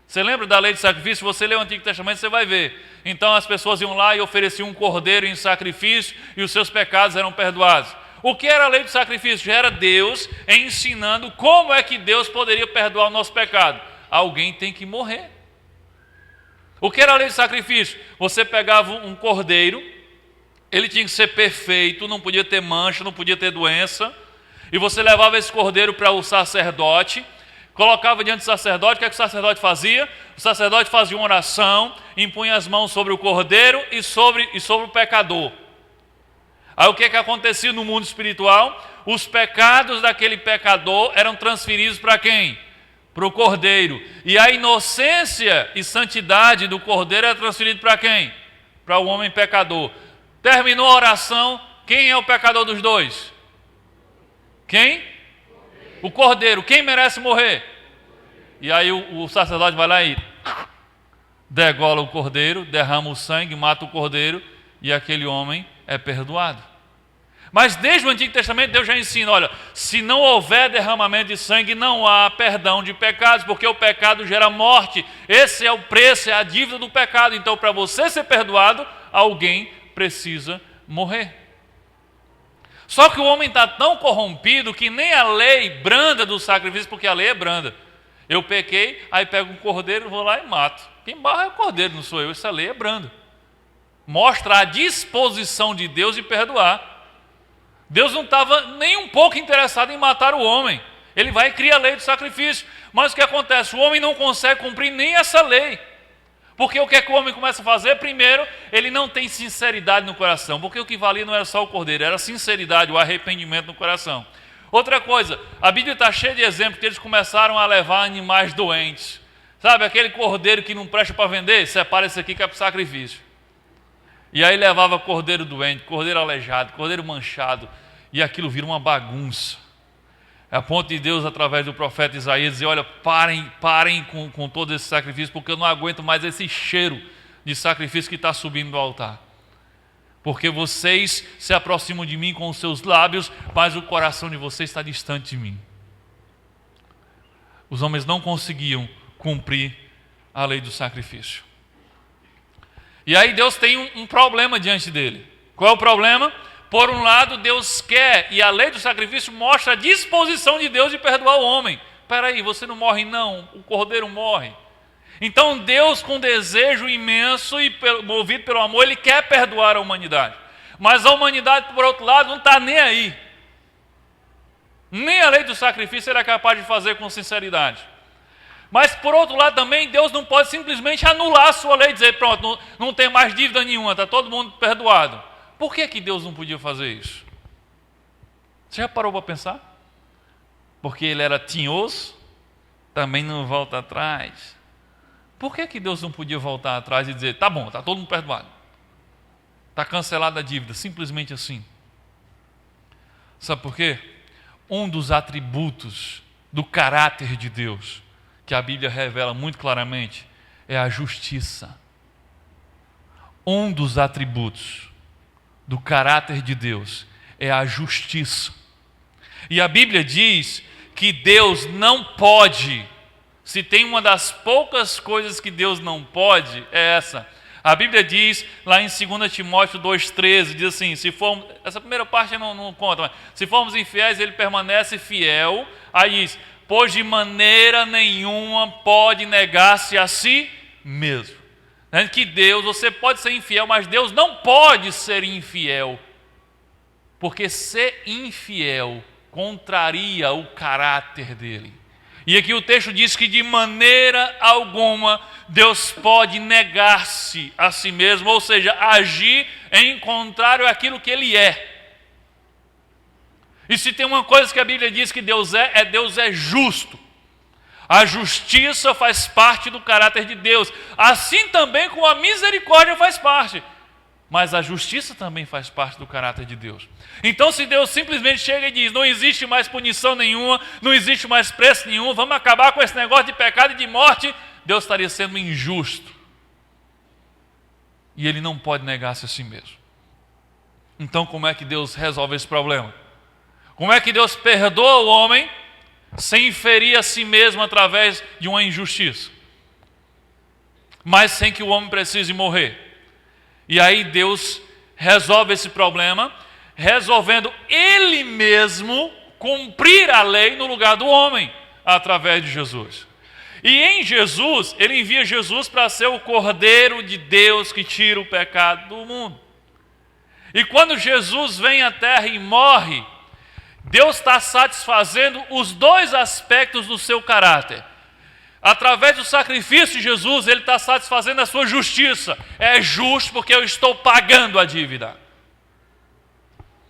Você lembra da lei do sacrifício? Se você ler o Antigo Testamento, você vai ver. Então as pessoas iam lá e ofereciam um cordeiro em sacrifício e os seus pecados eram perdoados. O que era a lei do sacrifício? Já era Deus ensinando como é que Deus poderia perdoar o nosso pecado. Alguém tem que morrer. O que era a lei do sacrifício? Você pegava um cordeiro, ele tinha que ser perfeito, não podia ter mancha, não podia ter doença. E você levava esse cordeiro para o sacerdote, colocava diante do sacerdote. O que é que o sacerdote fazia? O sacerdote fazia uma oração, impunha as mãos sobre o cordeiro e sobre o pecador. Aí o que é que acontecia no mundo espiritual? Os pecados daquele pecador eram transferidos para quem? Para o cordeiro. E a inocência e santidade do cordeiro era transferida para quem? Para o homem pecador. Terminou a oração, quem é o pecador dos dois? Quem? O cordeiro. Quem merece morrer? E aí o sacerdote vai lá e degola o cordeiro, derrama o sangue, mata o cordeiro e aquele homem é perdoado. Mas desde o Antigo Testamento Deus já ensina: olha, se não houver derramamento de sangue, não há perdão de pecados, porque o pecado gera morte. Esse é o preço, é a dívida do pecado. Então, para você ser perdoado, alguém precisa morrer. Só que o homem está tão corrompido que nem a lei branda do sacrifício, porque a lei é branda. Eu pequei, aí pego um cordeiro, vou lá e mato. Quem barra é o cordeiro, não sou eu. Essa lei é branda. Mostra a disposição de Deus de perdoar. Deus não estava nem um pouco interessado em matar o homem. Ele vai e cria a lei do sacrifício. Mas o que acontece? O homem não consegue cumprir nem essa lei. Porque o que é que o homem começa a fazer? Primeiro, ele não tem sinceridade no coração. Porque o que valia não era só o cordeiro, era a sinceridade, o arrependimento no coração. Outra coisa, a Bíblia está cheia de exemplos que eles começaram a levar animais doentes. Sabe, aquele cordeiro que não presta para vender, separa esse aqui que é para sacrifício. E aí levava cordeiro doente, cordeiro aleijado, cordeiro manchado. E aquilo vira uma bagunça. É a ponto de Deus, através do profeta Isaías, dizer: olha, parem com todo esse sacrifício, porque eu não aguento mais esse cheiro de sacrifício que está subindo do altar. Porque vocês se aproximam de mim com os seus lábios, mas o coração de vocês está distante de mim. Os homens não conseguiam cumprir a lei do sacrifício. E aí Deus tem um problema diante dele. Qual é o problema? Por um lado, Deus quer, e a lei do sacrifício mostra a disposição de Deus de perdoar o homem. Espera aí, você não morre não, o cordeiro morre. Então Deus, com desejo imenso e movido pelo amor, Ele quer perdoar a humanidade. Mas a humanidade, por outro lado, não está nem aí. Nem a lei do sacrifício Ele é capaz de fazer com sinceridade. Mas, por outro lado, também Deus não pode simplesmente anular a sua lei e dizer, pronto, não tem mais dívida nenhuma, está todo mundo perdoado. Por que Deus não podia fazer isso? Você já parou para pensar? Porque Ele era tinhoso, também não volta atrás. Por que Deus não podia voltar atrás e dizer, tá bom, está todo mundo perdoado? Está cancelada a dívida, simplesmente assim. Sabe por quê? Um dos atributos do caráter de Deus, que a Bíblia revela muito claramente, é a justiça. Um dos atributos do caráter de Deus é a justiça. E a Bíblia diz que Deus não pode, se tem uma das poucas coisas que Deus não pode, é essa. A Bíblia diz, lá em 2 Timóteo 2,13, diz assim, se formos, essa primeira parte não conta, mas se formos infiéis, Ele permanece fiel. Aí diz, pois de maneira nenhuma pode negar-se a si mesmo. Que Deus, você pode ser infiel, mas Deus não pode ser infiel, porque ser infiel contraria o caráter dele. E aqui o texto diz que de maneira alguma Deus pode negar-se a si mesmo, ou seja, agir em contrário àquilo que Ele é. E se tem uma coisa que a Bíblia diz que Deus é justo. A justiça faz parte do caráter de Deus, assim também como a misericórdia faz parte. Mas a justiça também faz parte do caráter de Deus. Então, se Deus simplesmente chega e diz, não existe mais punição nenhuma, não existe mais preço nenhum, vamos acabar com esse negócio de pecado e de morte, Deus estaria sendo injusto. E Ele não pode negar-se a si mesmo. Então, como é que Deus resolve esse problema? Como é que Deus perdoa o homem sem ferir a si mesmo através de uma injustiça? Mas sem que o homem precise morrer. E aí Deus resolve esse problema, resolvendo Ele mesmo cumprir a lei no lugar do homem, através de Jesus. E em Jesus, Ele envia Jesus para ser o Cordeiro de Deus que tira o pecado do mundo. E quando Jesus vem à terra e morre, Deus está satisfazendo os dois aspectos do seu caráter. Através do sacrifício de Jesus, Ele está satisfazendo a sua justiça. É justo porque eu estou pagando a dívida.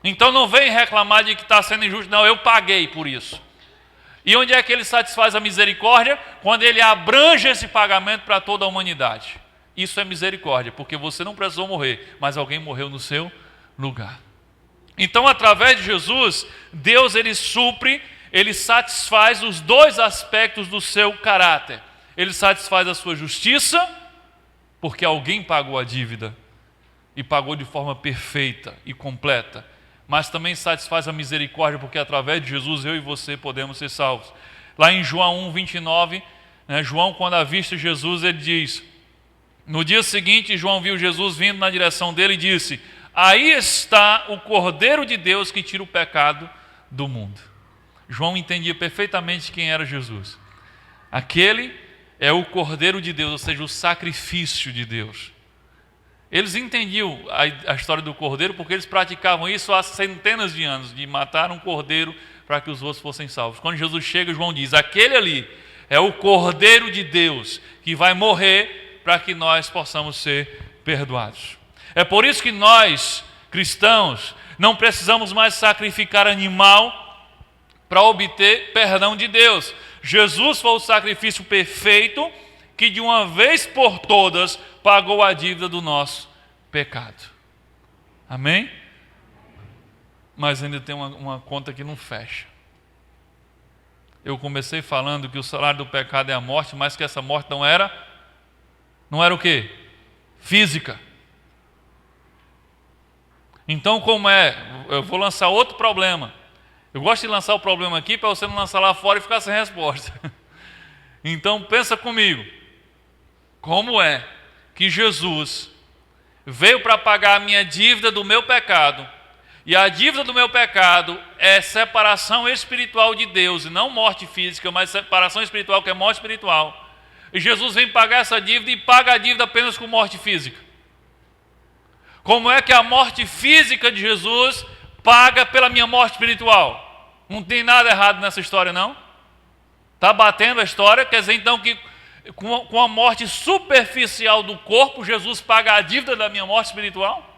Então não vem reclamar de que está sendo injusto. Não, eu paguei por isso. E onde é que Ele satisfaz a misericórdia? Quando Ele abrange esse pagamento para toda a humanidade. Isso é misericórdia, porque você não precisou morrer, mas alguém morreu no seu lugar. Então, através de Jesus, Deus Ele supre, Ele satisfaz os dois aspectos do seu caráter. Ele satisfaz a sua justiça, porque alguém pagou a dívida, e pagou de forma perfeita e completa. Mas também satisfaz a misericórdia, porque através de Jesus, eu e você podemos ser salvos. Lá em João 1,29, João, quando avista Jesus, ele diz, no dia seguinte, João viu Jesus vindo na direção dele e disse, aí está o Cordeiro de Deus que tira o pecado do mundo. João entendia perfeitamente quem era Jesus. Aquele é o Cordeiro de Deus, ou seja, o sacrifício de Deus. Eles entendiam a história do Cordeiro porque eles praticavam isso há centenas de anos, de matar um Cordeiro para que os outros fossem salvos. Quando Jesus chega, João diz, aquele ali é o Cordeiro de Deus que vai morrer para que nós possamos ser perdoados. É por isso que nós, cristãos, não precisamos mais sacrificar animal para obter perdão de Deus. Jesus foi o sacrifício perfeito que de uma vez por todas pagou a dívida do nosso pecado. Amém? Mas ainda tem uma conta que não fecha. Eu comecei falando que o salário do pecado é a morte, mas que essa morte não era o quê? Física. Então, como é? Eu vou lançar outro problema. Eu gosto de lançar o problema aqui para você não lançar lá fora e ficar sem resposta. Então, pensa comigo. Como é que Jesus veio para pagar a minha dívida do meu pecado, e a dívida do meu pecado é separação espiritual de Deus, e não morte física, mas separação espiritual, que é morte espiritual. E Jesus vem pagar essa dívida e paga a dívida apenas com morte física. Como é que a morte física de Jesus paga pela minha morte espiritual? Não tem nada errado nessa história, não? Está batendo a história? Quer dizer então que com a morte superficial do corpo, Jesus paga a dívida da minha morte espiritual?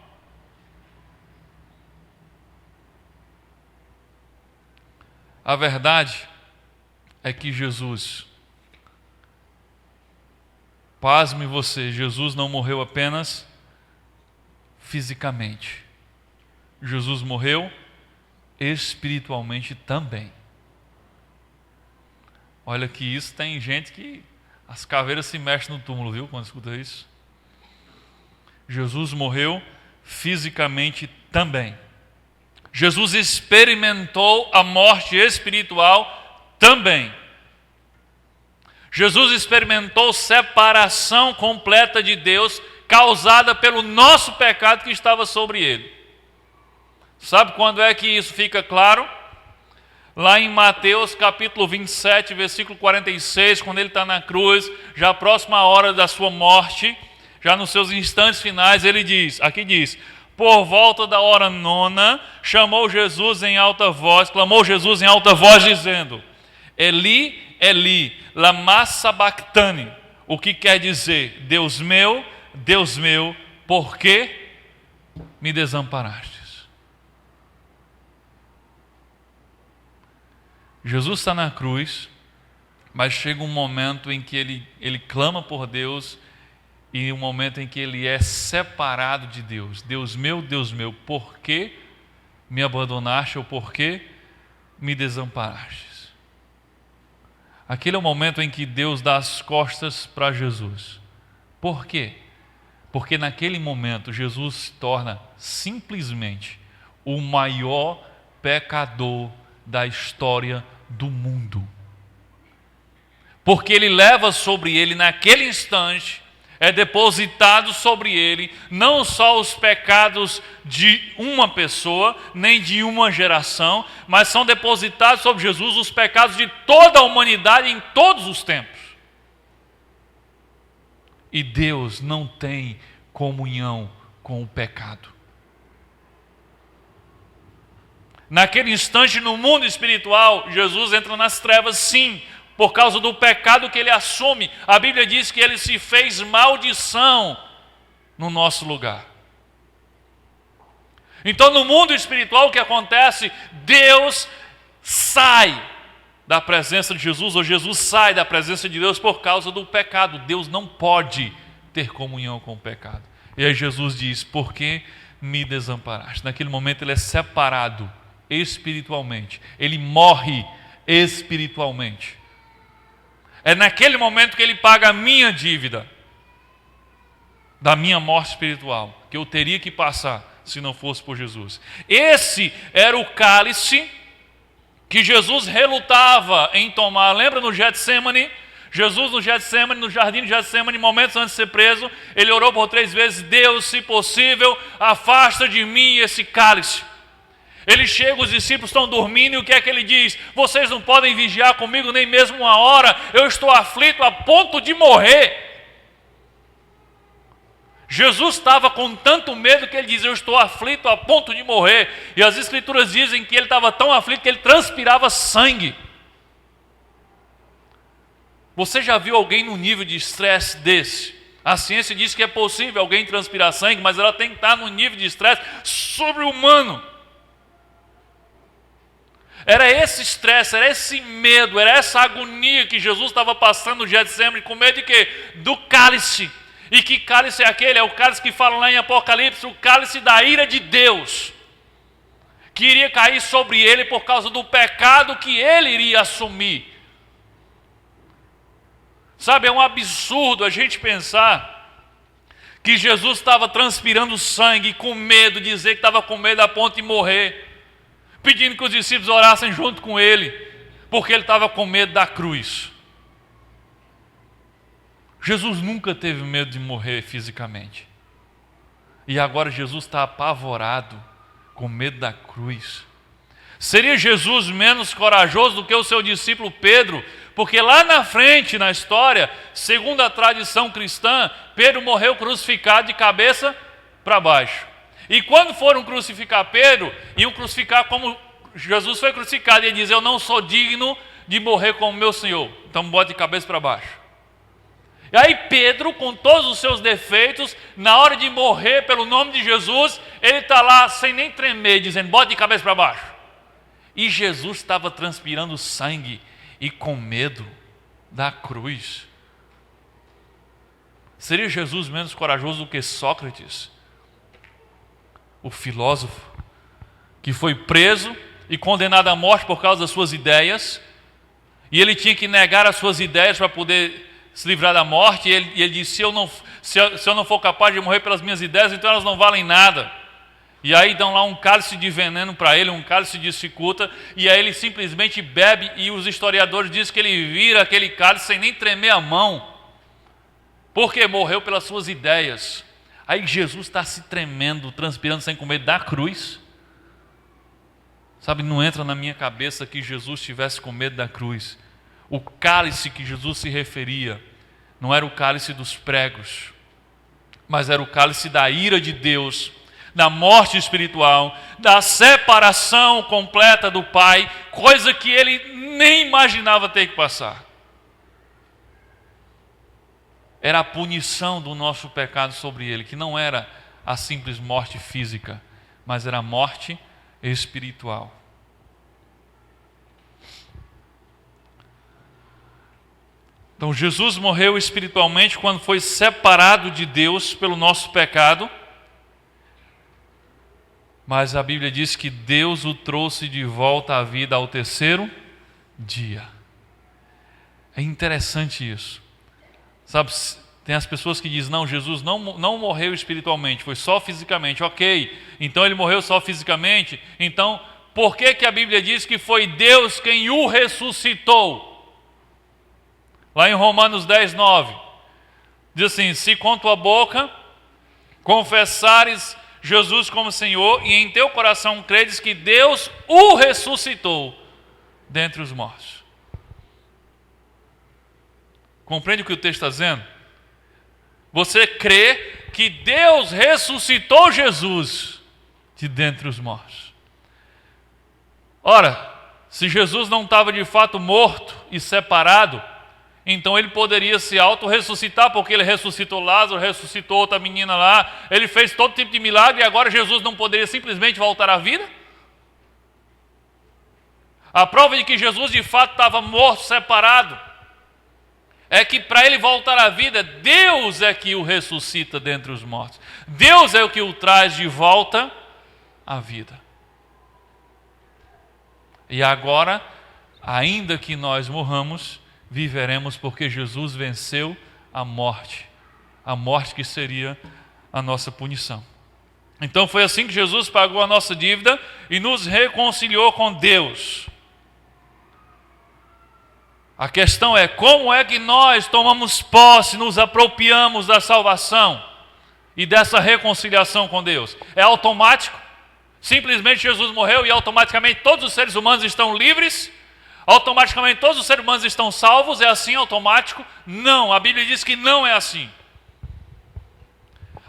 A verdade é que Jesus, pasme você, Jesus não morreu apenas fisicamente. Jesus morreu espiritualmente também. Olha que isso tem gente que as caveiras se mexem no túmulo, viu, quando escuta isso. Jesus morreu fisicamente também. Jesus experimentou a morte espiritual também. Jesus experimentou separação completa de Deus causada pelo nosso pecado que estava sobre ele. Sabe quando é que isso fica claro? Lá em Mateus capítulo 27, versículo 46, quando ele está na cruz, já próxima à hora da sua morte, já nos seus instantes finais, ele diz, aqui diz: por volta da hora 9, clamou Jesus em alta voz, dizendo: Eli, Eli, lama sabachthani, o que quer dizer: Deus meu, por que me desamparastes? Jesus está na cruz, mas chega um momento em que ele clama por Deus, e um momento em que ele é separado de Deus. Deus meu, por que me abandonaste ou por que me desamparastes? Aquele é o momento em que Deus dá as costas para Jesus. Por quê? Porque naquele momento Jesus se torna simplesmente o maior pecador da história do mundo. Porque ele leva sobre ele, naquele instante, é depositado sobre ele não só os pecados de uma pessoa, nem de uma geração, mas são depositados sobre Jesus os pecados de toda a humanidade em todos os tempos. E Deus não tem comunhão com o pecado. Naquele instante, no mundo espiritual, Jesus entra nas trevas, sim, por causa do pecado que ele assume. A Bíblia diz que ele se fez maldição no nosso lugar. Então, no mundo espiritual, o que acontece? Deus sai da presença de Jesus, ou Jesus sai da presença de Deus por causa do pecado. Deus não pode ter comunhão com o pecado. E aí Jesus diz: por que me desamparaste? Naquele momento ele é separado espiritualmente. Ele morre espiritualmente. É naquele momento que ele paga a minha dívida da minha morte espiritual, que eu teria que passar se não fosse por Jesus. Esse era o cálice que Jesus relutava em tomar. Lembra no Getsemane? Jesus no Getsemane, no jardim de Getsemane, momentos antes de ser preso, ele orou por 3 vezes: Deus, se possível, afasta de mim esse cálice. Ele chega, os discípulos estão dormindo, e o que é que ele diz? Vocês não podem vigiar comigo nem mesmo uma hora, eu estou aflito a ponto de morrer. Jesus estava com tanto medo que ele diz: eu estou aflito a ponto de morrer. E as escrituras dizem que ele estava tão aflito que ele transpirava sangue. Você já viu alguém num nível de estresse desse? A ciência diz que é possível alguém transpirar sangue, mas ela tem que estar num nível de estresse sobre-humano. Era esse estresse, era esse medo, era essa agonia que Jesus estava passando no Getsemane, com medo de quê? Do cálice. E que cálice é aquele? É o cálice que fala lá em Apocalipse, o cálice da ira de Deus, que iria cair sobre ele por causa do pecado que ele iria assumir. Sabe, é um absurdo a gente pensar que Jesus estava transpirando sangue, com medo, dizer que estava com medo a ponto de morrer, pedindo que os discípulos orassem junto com ele, porque ele estava com medo da cruz. Jesus nunca teve medo de morrer fisicamente. E agora Jesus está apavorado, com medo da cruz. Seria Jesus menos corajoso do que o seu discípulo Pedro, Porque lá na frente, na história, segundo a tradição cristã, Pedro morreu crucificado de cabeça para baixo. E quando foram crucificar Pedro, iam crucificar como Jesus foi crucificado. E ele diz: eu não sou digno de morrer como meu Senhor. Então bote de cabeça para baixo. E aí Pedro, com todos os seus defeitos, na hora de morrer pelo nome de Jesus, ele está lá sem nem tremer, dizendo: bote de cabeça para baixo. E Jesus estava transpirando sangue e com medo da cruz. Seria Jesus menos corajoso do que Sócrates, o filósofo, que foi preso e condenado à morte por causa das suas ideias, e ele tinha que negar as suas ideias para poder se livrar da morte, e ele disse: se eu não for capaz de morrer pelas minhas ideias, então elas não valem nada. E aí dão lá um cálice de veneno para ele, um cálice de cicuta, e aí ele simplesmente bebe, e os historiadores dizem que ele vira aquele cálice sem nem tremer a mão, porque morreu pelas suas ideias. Aí Jesus está se tremendo, transpirando sem com medo da cruz. Sabe, não entra na minha cabeça que Jesus estivesse com medo da cruz. O cálice que Jesus se referia não era o cálice dos pregos, mas era o cálice da ira de Deus, da morte espiritual, da separação completa do Pai, coisa que ele nem imaginava ter que passar. Era a punição do nosso pecado sobre ele, que não era a simples morte física, mas era a morte espiritual. Então Jesus morreu espiritualmente quando foi separado de Deus pelo nosso pecado, mas a Bíblia diz que Deus o trouxe de volta à vida ao terceiro dia. É interessante isso. Sabe, tem as pessoas que dizem: não, Jesus não morreu espiritualmente, foi só fisicamente. Ok, então ele morreu só fisicamente, então por que a Bíblia diz que foi Deus quem o ressuscitou? Lá em Romanos 10, 9, diz assim: se com tua boca confessares Jesus como Senhor e em teu coração credes que Deus o ressuscitou dentre os mortos. Compreende o que o texto está dizendo? Você crê que Deus ressuscitou Jesus de dentre os mortos. Ora, se Jesus não estava de fato morto e separado, então ele poderia se auto-ressuscitar, porque ele ressuscitou Lázaro, ressuscitou outra menina lá, ele fez todo tipo de milagre, e agora Jesus não poderia simplesmente voltar à vida? A prova de que Jesus de fato estava morto, separado, é que para ele voltar à vida, Deus é que o ressuscita dentre os mortos. Deus é o que o traz de volta à vida. E agora, ainda que nós morramos, viveremos, porque Jesus venceu a morte que seria a nossa punição. Então foi assim que Jesus pagou a nossa dívida e nos reconciliou com Deus. A questão é: como é que nós tomamos posse, nos apropriamos da salvação e dessa reconciliação com Deus? É automático? Simplesmente Jesus morreu e automaticamente todos os seres humanos estão livres? Automaticamente todos os seres humanos estão salvos? É assim automático? Não, a Bíblia diz que não é assim.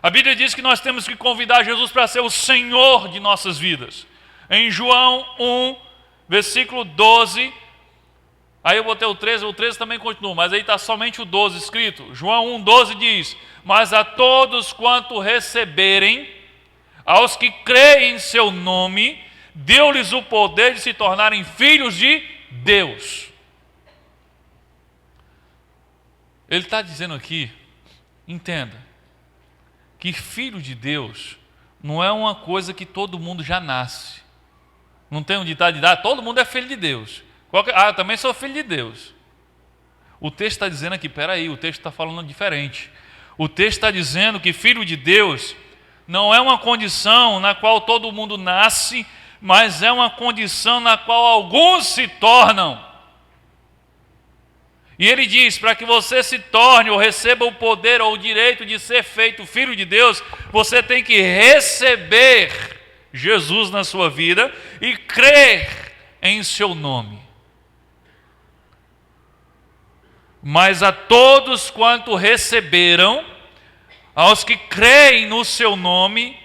A Bíblia diz que nós temos que convidar Jesus para ser o Senhor de nossas vidas. Em João 1, versículo 12, aí eu botei o 13 também continua, mas aí está somente o 12 escrito. João 1, 12 diz: mas a todos quanto receberem, aos que creem em seu nome, deu-lhes o poder de se tornarem filhos de Deus. Ele está dizendo aqui, entenda, que filho de Deus não é uma coisa que todo mundo já nasce. Não tem um ditado de todo mundo é filho de Deus. Eu também sou filho de Deus. O texto está dizendo aqui, peraí, o texto está falando diferente. O texto está dizendo que filho de Deus não é uma condição na qual todo mundo nasce, mas é uma condição na qual alguns se tornam. E ele diz: para que você se torne ou receba o poder ou o direito de ser feito filho de Deus, você tem que receber Jesus na sua vida e crer em seu nome. Mas a todos quanto receberam, aos que creem no seu nome,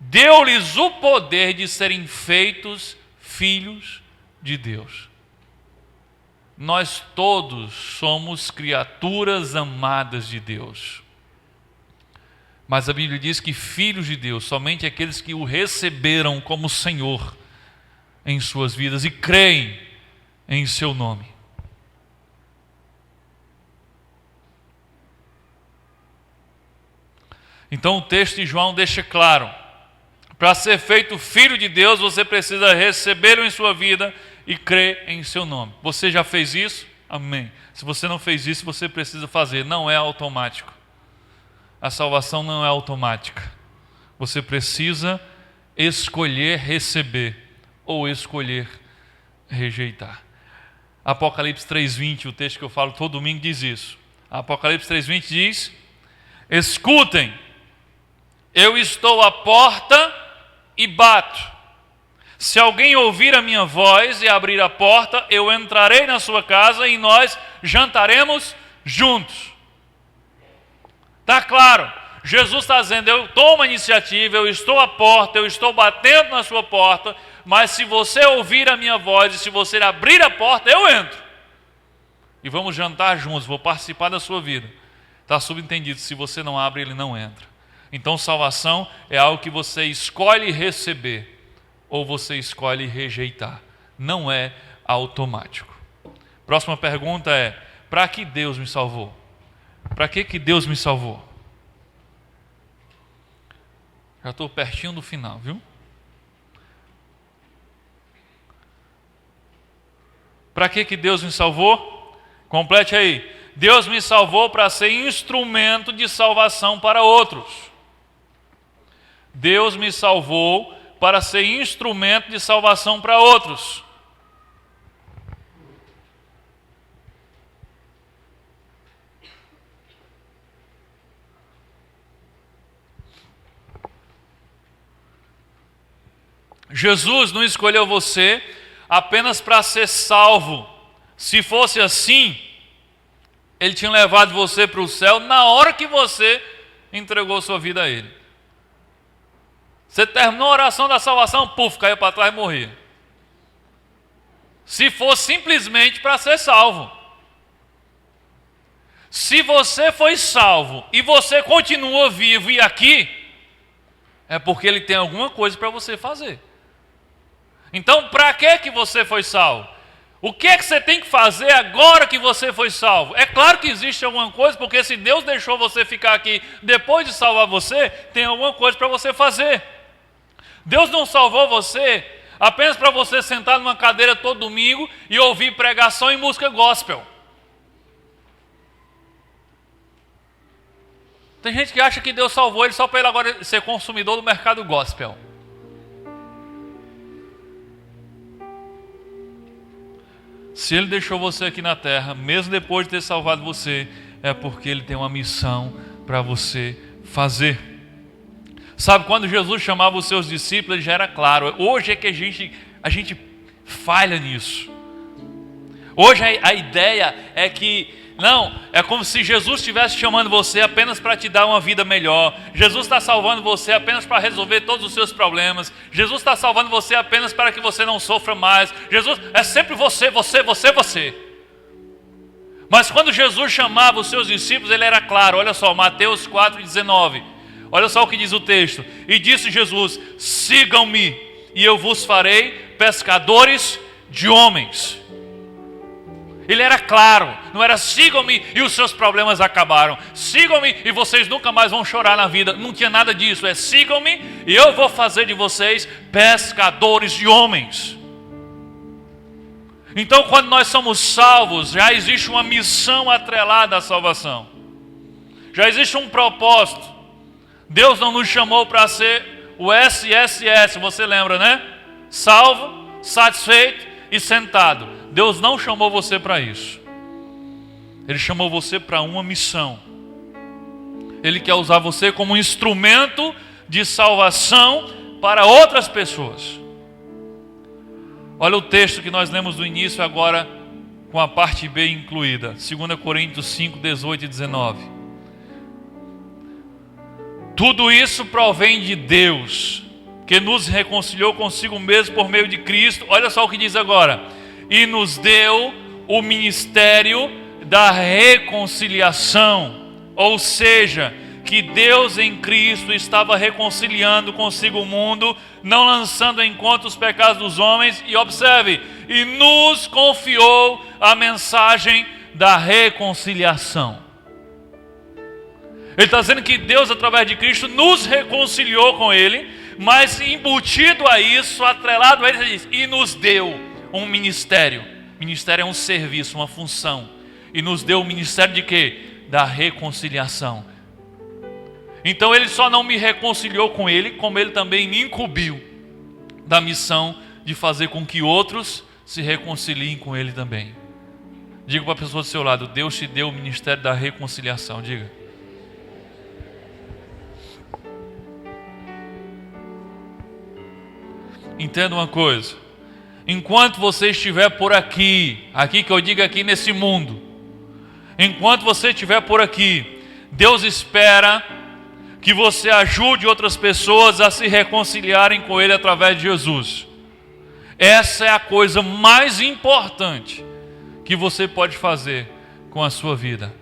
deu-lhes o poder de serem feitos filhos de Deus. Nós todos somos criaturas amadas de Deus. Mas a Bíblia diz que filhos de Deus, somente aqueles que o receberam como Senhor em suas vidas e creem em seu nome. Então o texto de João deixa claro: para ser feito filho de Deus, você precisa recebê-lo em sua vida e crer em seu nome. Você já fez isso? Amém. Se você não fez isso, você precisa fazer. Não é automático. A salvação não é automática. Você precisa escolher receber ou escolher rejeitar. Apocalipse 3:20, o texto que eu falo todo domingo, diz isso. Apocalipse 3:20 diz: escutem, eu estou à porta e bato. Se alguém ouvir a minha voz e abrir a porta, eu entrarei na sua casa e nós jantaremos juntos. Está claro? Jesus está dizendo: eu tomo a iniciativa, eu estou à porta, eu estou batendo na sua porta, mas se você ouvir a minha voz e se você abrir a porta, eu entro. E vamos jantar juntos, vou participar da sua vida. Está subentendido: se você não abre, ele não entra. Então salvação é algo que você escolhe receber ou você escolhe rejeitar. Não é automático. Próxima pergunta é: para que Deus me salvou? Para que Deus me salvou? Já estou pertinho do final, viu? Para que Deus me salvou? Complete aí. Deus me salvou para ser instrumento de salvação para outros. Deus me salvou para ser instrumento de salvação para outros. Jesus não escolheu você apenas para ser salvo. Se fosse assim, Ele tinha levado você para o céu na hora que você entregou sua vida a Ele. Você terminou a oração da salvação, puf, caiu para trás e morria. Se fosse simplesmente para ser salvo. Se você foi salvo e você continua vivo e aqui, é porque Ele tem alguma coisa para você fazer. Então, para que você foi salvo? O que é que você tem que fazer agora que você foi salvo? É claro que existe alguma coisa, porque se Deus deixou você ficar aqui depois de salvar você, tem alguma coisa para você fazer. Deus não salvou você apenas para você sentar numa cadeira todo domingo e ouvir pregação e música gospel. Tem gente que acha que Deus salvou ele só para ele agora ser consumidor do mercado gospel. Se Ele deixou você aqui na terra, mesmo depois de ter salvado você, é porque Ele tem uma missão para você fazer. Sabe, quando Jesus chamava os seus discípulos, Ele já era claro. Hoje é que a gente falha nisso. Hoje a ideia é que, não, é como se Jesus estivesse chamando você apenas para te dar uma vida melhor. Jesus está salvando você apenas para resolver todos os seus problemas. Jesus está salvando você apenas para que você não sofra mais. Jesus é sempre você. Mas quando Jesus chamava os seus discípulos, Ele era claro. Olha só, Mateus 4,19. Olha só o que diz o texto. E disse Jesus: sigam-me e eu vos farei pescadores de homens. Ele era claro, não era sigam-me e os seus problemas acabaram. Sigam-me e vocês nunca mais vão chorar na vida. Não tinha nada disso. É sigam-me e eu vou fazer de vocês pescadores de homens. Então, quando nós somos salvos, já existe uma missão atrelada à salvação. Já existe um propósito. Deus não nos chamou para ser o SSS, você lembra, né? Salvo, satisfeito e sentado. Deus não chamou você para isso. Ele chamou você para uma missão. Ele quer usar você como um instrumento de salvação para outras pessoas. Olha o texto que nós lemos do início agora, com a parte B incluída. 2 Coríntios 5, 18 e 19. Tudo isso provém de Deus, que nos reconciliou consigo mesmo por meio de Cristo. Olha só o que diz agora. E nos deu o ministério da reconciliação. Ou seja, que Deus em Cristo estava reconciliando consigo o mundo, não lançando em conta os pecados dos homens. E observe, e nos confiou a mensagem da reconciliação. Ele está dizendo que Deus, através de Cristo, nos reconciliou com Ele, mas embutido a isso, atrelado a Ele, ele diz, e nos deu um ministério. Ministério é um serviço, uma função. E nos deu o ministério de quê? Da reconciliação. Então Ele só não me reconciliou com Ele, como Ele também me incumbiu da missão de fazer com que outros se reconciliem com Ele também. Diga para a pessoa do seu lado, Deus te deu o ministério da reconciliação. Diga. Entenda uma coisa. Enquanto você estiver por aqui, aqui que eu digo aqui nesse mundo, enquanto você estiver por aqui, Deus espera que você ajude outras pessoas a se reconciliarem com Ele através de Jesus. Essa é a coisa mais importante que você pode fazer com a sua vida.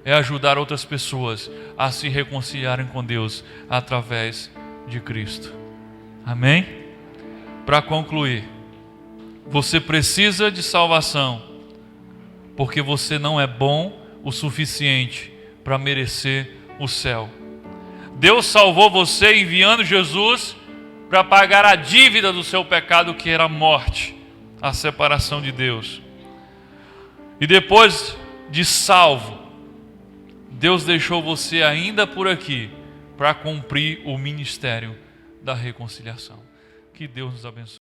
É ajudar outras pessoas a se reconciliarem com Deus através de Cristo. Amém? Para concluir, você precisa de salvação, porque você não é bom o suficiente para merecer o céu. Deus salvou você enviando Jesus para pagar a dívida do seu pecado, que era a morte, a separação de Deus. E depois de salvo, Deus deixou você ainda por aqui para cumprir o ministério da reconciliação. Que Deus nos abençoe.